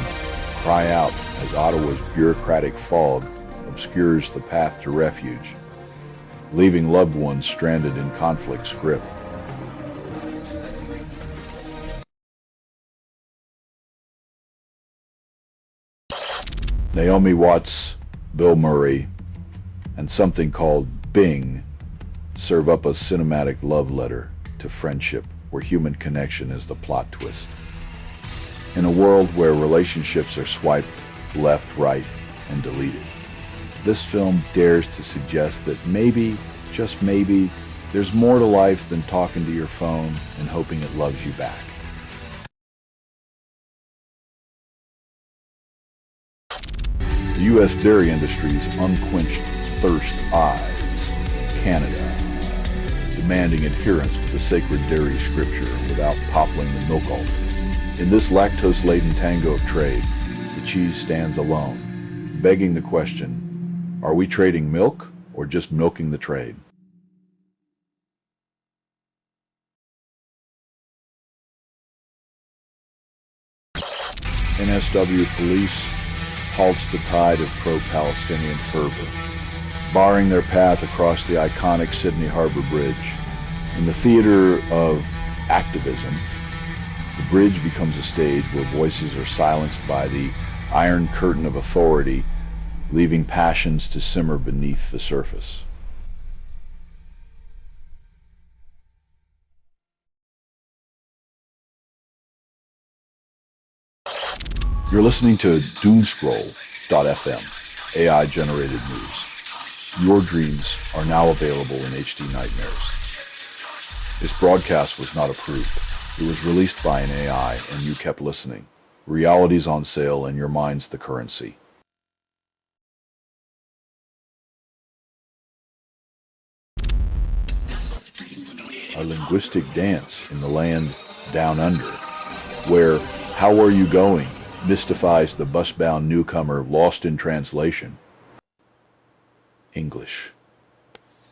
cry out as Ottawa's bureaucratic fog obscures the path to refuge, leaving loved ones stranded in conflict's grip. Naomi Watts, Bill Murray, and something called Bing serve up a cinematic love letter to friendship where human connection is the plot twist. In a world where relationships are swiped left, right, and deleted, this film dares to suggest that maybe, just maybe, there's more to life than talking to your phone and hoping it loves you back. The U.S. dairy industry's unquenched thirst eyes Canada, demanding adherence to the sacred dairy scripture without toppling the milk altar. In this lactose-laden tango of trade, the cheese stands alone, begging the question, are we trading milk or just milking the trade? NSW police halts the tide of pro-Palestinian fervor, barring their path across the iconic Sydney Harbour Bridge. In the theater of activism, the bridge becomes a stage where voices are silenced by the iron curtain of authority, leaving passions to simmer beneath the surface. You're listening to Doomscroll.fm, AI-generated news. Your dreams are now available in HD nightmares. This broadcast was not approved. It was released by an AI, and you kept listening. Reality's on sale, and your mind's the currency. A linguistic dance in the land down under, where "how are you going" mystifies the bus-bound newcomer lost in translation. English.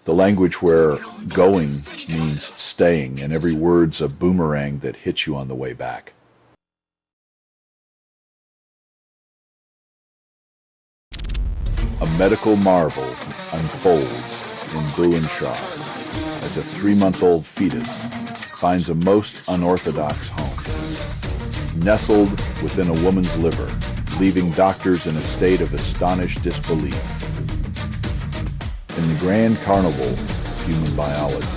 The language where going means staying, and every word's a boomerang that hits you on the way back. A medical marvel unfolds in Bulandshahr as a 3-month-old fetus finds a most unorthodox home, nestled within a woman's liver, leaving doctors in a state of astonished disbelief. In the grand carnival of human biology,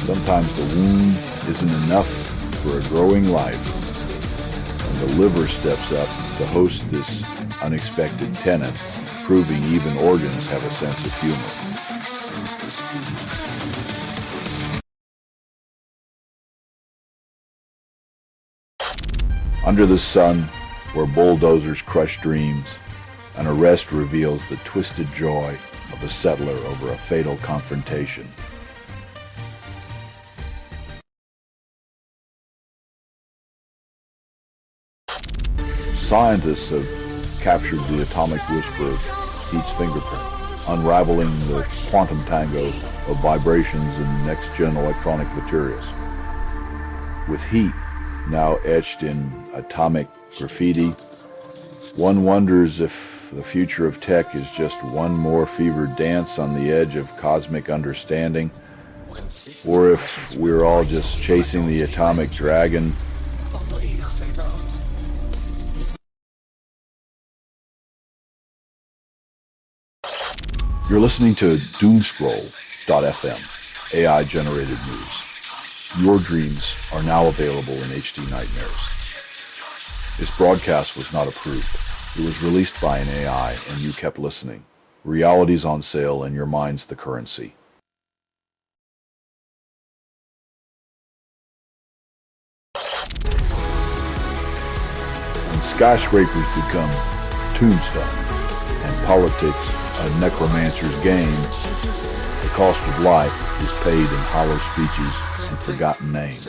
sometimes the womb isn't enough for a growing life, and the liver steps up to host this unexpected tenant, proving even organs have a sense of humor. Under the sun, where bulldozers crush dreams, an arrest reveals the twisted joy of a settler over a fatal confrontation. Scientists have captured the atomic whisper of heat's fingerprint, unraveling the quantum tango of vibrations in next-gen electronic materials. With heat now etched in atomic graffiti, one wonders if the future of tech is just one more fevered dance on the edge of cosmic understanding, or if we're all just chasing the atomic dragon. You're listening to Doomscroll.fm, AI-generated news. Your dreams are now available in HD nightmares. This broadcast was not approved. It was released by an AI, and you kept listening. Reality's on sale, and your mind's the currency. When skyscrapers become tombstones, and politics a necromancer's game, the cost of life is paid in hollow speeches and forgotten names.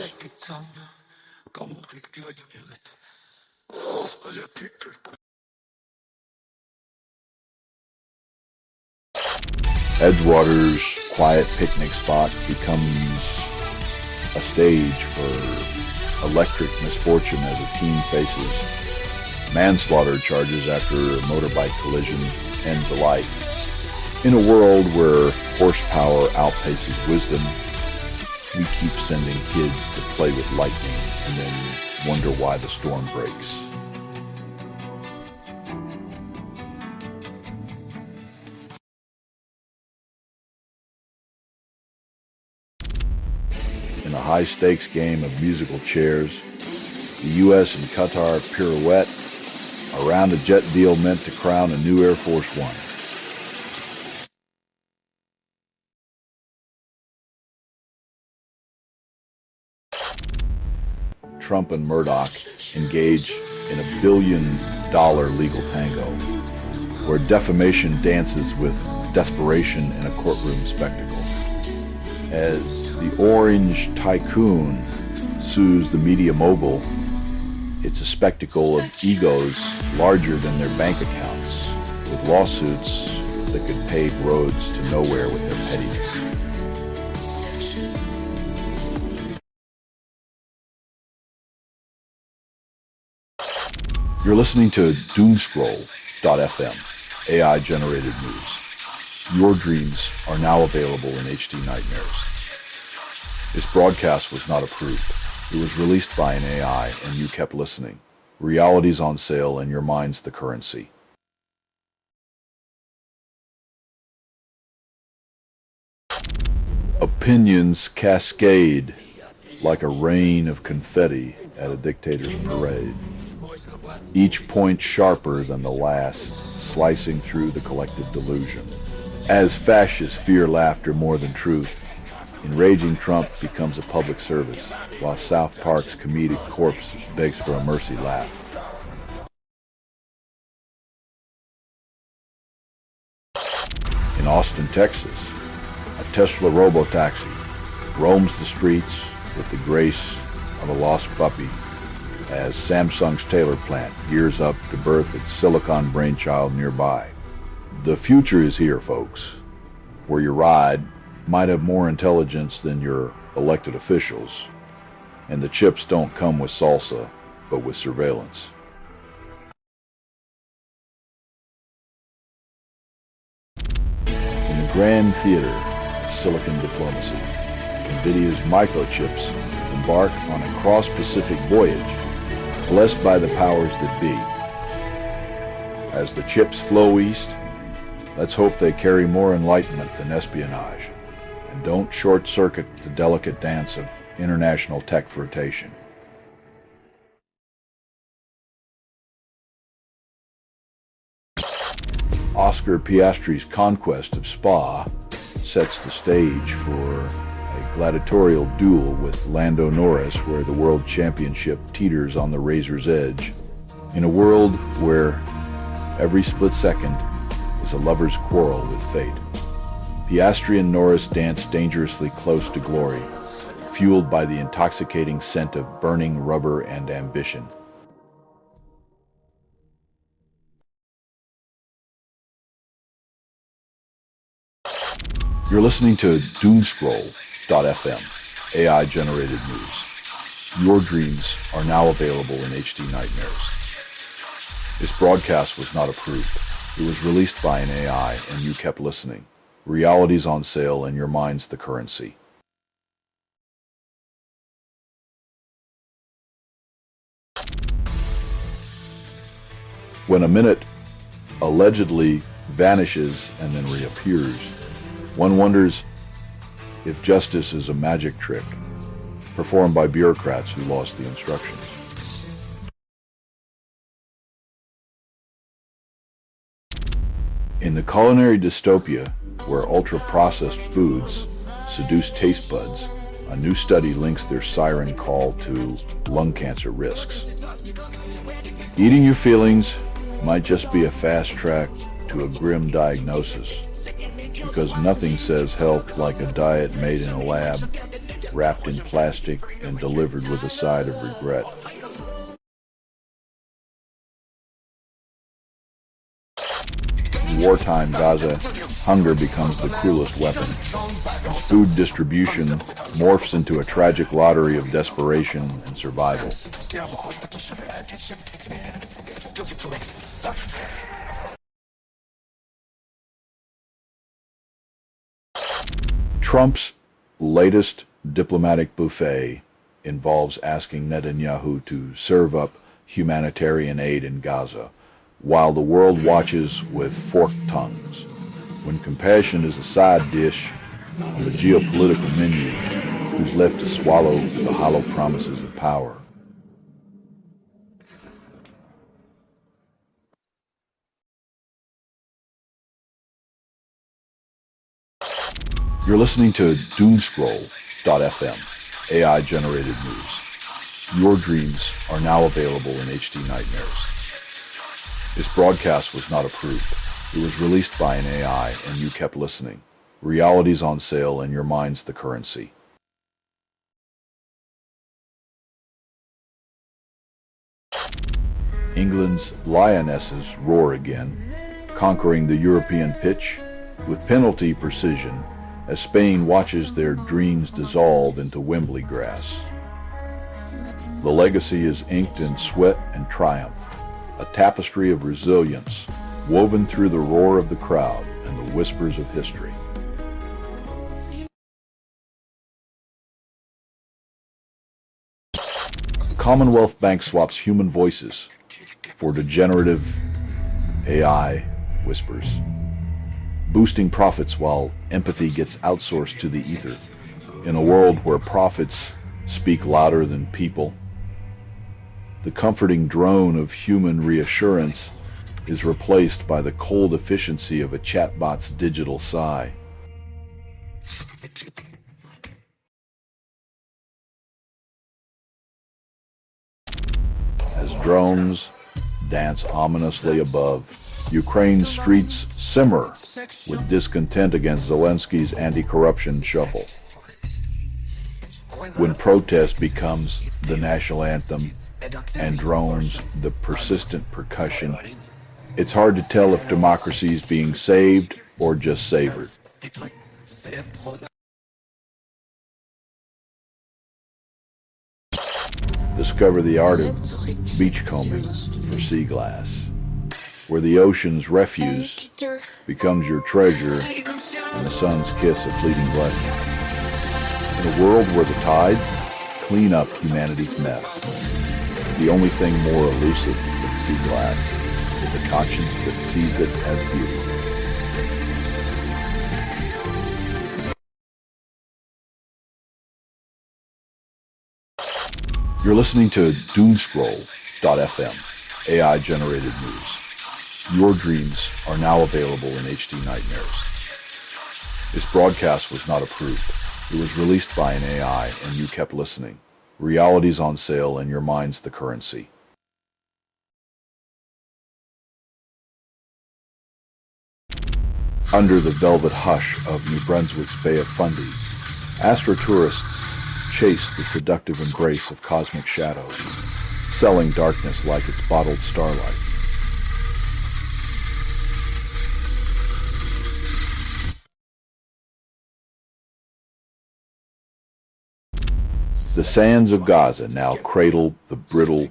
Edgewater's quiet picnic spot becomes a stage for electric misfortune as a teen faces manslaughter charges after a motorbike collision ends a life. In a world where horsepower outpaces wisdom, we keep sending kids to play with lightning and then wonder why the storm breaks. In a high-stakes game of musical chairs, the U.S. and Qatar pirouette around a jet deal meant to crown a new Air Force One. Trump and Murdoch engage in a billion-dollar legal tango, where defamation dances with desperation in a courtroom spectacle. As the orange tycoon sues the media mogul, it's a spectacle of egos larger than their bank accounts, with lawsuits that could pave roads to nowhere with their pettiness. You're listening to Doomscroll.fm, AI-generated news. Your dreams are now available in HD nightmares. This broadcast was not approved. It was released by an AI, and you kept listening. Reality's on sale, and your mind's the currency. Opinions cascade like a rain of confetti at a dictator's parade, each point sharper than the last, slicing through the collective delusion. As fascists fear laughter more than truth, enraging Trump becomes a public service, while South Park's comedic corpse begs for a mercy laugh. In Austin, Texas, a Tesla robotaxi roams the streets with the grace of a lost puppy as Samsung's Taylor plant gears up to birth its silicon brainchild nearby. The future is here, folks, where your ride might have more intelligence than your elected officials, and the chips don't come with salsa, but with surveillance. In the grand theater of silicon diplomacy, NVIDIA's microchips embark on a cross-Pacific voyage, blessed by the powers that be. As the chips flow east, let's hope they carry more enlightenment than espionage, and don't short-circuit the delicate dance of international tech flirtation. Oscar Piastri's conquest of Spa sets the stage for a a gladiatorial duel with Lando Norris where the world championship teeters on the razor's edge. In a world where every split second is a lover's quarrel with fate. Piastri and Norris dance dangerously close to glory, fueled by the intoxicating scent of burning rubber and ambition. You're listening to Doomscroll.fm, AI-generated news. Your dreams are now available in HD nightmares. This broadcast was not approved. It was released by an AI, and you kept listening. Reality's on sale, and your mind's the currency. When a minute allegedly vanishes and then reappears, one wonders if justice is a magic trick performed by bureaucrats who lost the instructions. In the culinary dystopia where ultra-processed foods seduce taste buds, a new study links their siren call to lung cancer risks. Eating your feelings might just be a fast track to a grim diagnosis, because nothing says health like a diet made in a lab, wrapped in plastic, and delivered with a side of regret. In wartime Gaza, hunger becomes the cruelest weapon. As food distribution morphs into a tragic lottery of desperation and survival. Trump's latest diplomatic buffet involves asking Netanyahu to serve up humanitarian aid in Gaza, while the world watches with forked tongues. When compassion is a side dish on the geopolitical menu, who's left to swallow the hollow promises of power? You're listening to Doomscroll.fm, AI-generated news. Your dreams are now available in HD nightmares. This broadcast was not approved. It was released by an AI, and you kept listening. Reality's on sale, and your mind's the currency. England's Lionesses roar again, conquering the European pitch with penalty precision as Spain watches their dreams dissolve into Wembley grass. The legacy is inked in sweat and triumph, a tapestry of resilience woven through the roar of the crowd and the whispers of history. The Commonwealth Bank swaps human voices for degenerative AI whispers, boosting profits while empathy gets outsourced to the ether. In a world where profits speak louder than people, the comforting drone of human reassurance is replaced by the cold efficiency of a chatbot's digital sigh. As drones dance ominously above, Ukraine's streets simmer with discontent against Zelensky's anti-corruption shuffle. When protest becomes the national anthem and drones the persistent percussion, it's hard to tell if democracy is being saved or just savored. Discover the art of beachcombing for sea glass, where the ocean's refuse becomes your treasure and the sun's kiss a fleeting blessing. In a world where the tides clean up humanity's mess, the only thing more elusive than sea glass is a conscience that sees it as beauty. You're listening to Doomscroll.fm, AI-generated news. Your dreams are now available in HD nightmares. This broadcast was not approved. It was released by an AI and you kept listening. Reality's on sale and your mind's the currency. Under the velvet hush of New Brunswick's Bay of Fundy, astrotourists chase the seductive embrace of cosmic shadows, selling darkness like it's bottled starlight. The sands of Gaza now cradle the brittle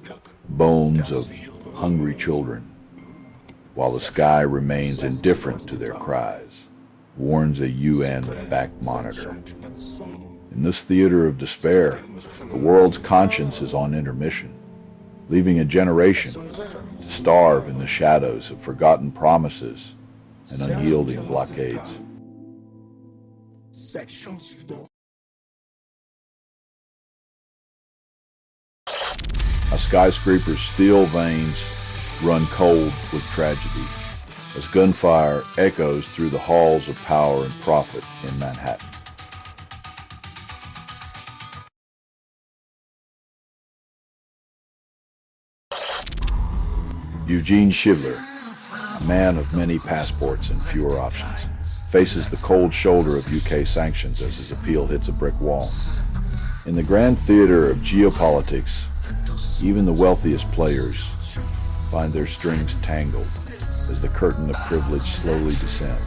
bones of hungry children, while the sky remains indifferent to their cries, warns a UN-backed monitor. In this theater of despair, the world's conscience is on intermission, leaving a generation to starve in the shadows of forgotten promises and unyielding blockades. A skyscraper's steel veins run cold with tragedy as gunfire echoes through the halls of power and profit in Manhattan. Eugene Shivler, a man of many passports and fewer options, faces the cold shoulder of UK sanctions as his appeal hits a brick wall. In the grand theater of geopolitics, even the wealthiest players find their strings tangled as the curtain of privilege slowly descends.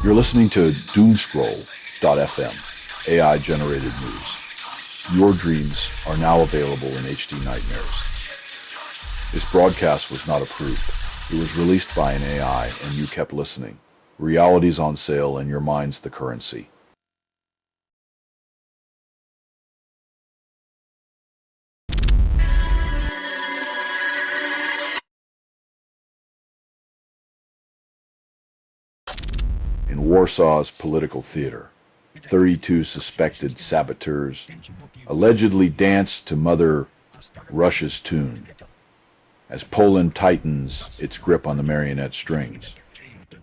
You're listening to Doomscroll.fm, AI-generated news. Your dreams are now available in HD nightmares. This broadcast was not approved. It was released by an AI and you kept listening. Reality's on sale and your mind's the currency. In Warsaw's political theater, 32 suspected saboteurs allegedly danced to Mother Russia's tune as Poland tightens its grip on the marionette strings.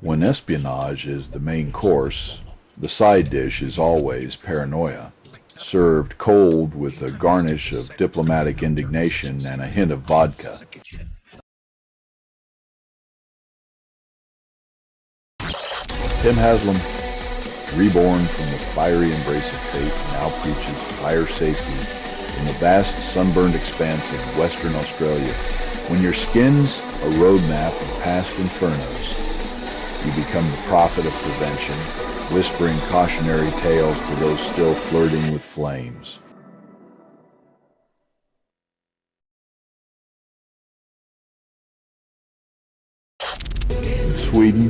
When espionage is the main course, the side dish is always paranoia, served cold with a garnish of diplomatic indignation and a hint of vodka. Tim Haslam, reborn from the fiery embrace of fate, now preaches fire safety in the vast sunburned expanse of Western Australia. When your skin's a roadmap of past infernos, you become the prophet of prevention, whispering cautionary tales to those still flirting with flames. In Sweden,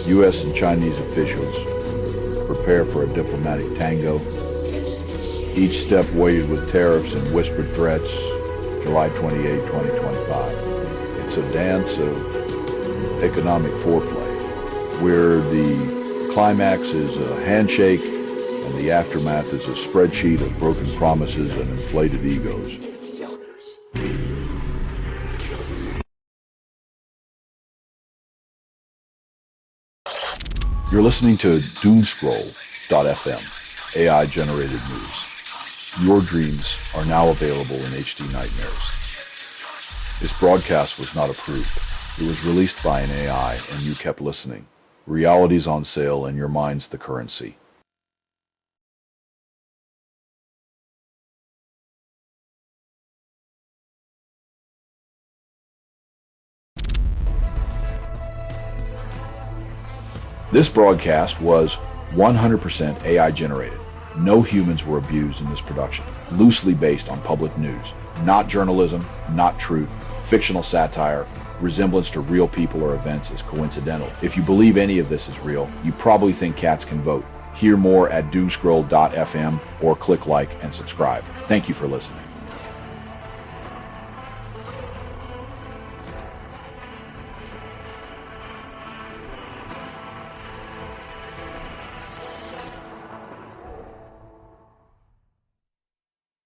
U.S. and Chinese officials prepare for a diplomatic tango, each step weighted with tariffs and whispered threats. July 28, 2025. It's a dance of economic foreplay, where the climax is a handshake and the aftermath is a spreadsheet of broken promises and inflated egos. You're listening to Doomscroll.fm, AI-generated news. Your dreams are now available in HD nightmares. This broadcast was not approved. It was released by an AI and you kept listening. Reality's on sale and your mind's the currency. This broadcast was 100% AI generated. No humans were abused in this production. Loosely based on public news. Not journalism, not truth, fictional satire, resemblance to real people or events is coincidental. If you believe any of this is real, you probably think cats can vote. Hear more at doomscroll.fm or click like and subscribe. Thank you for listening.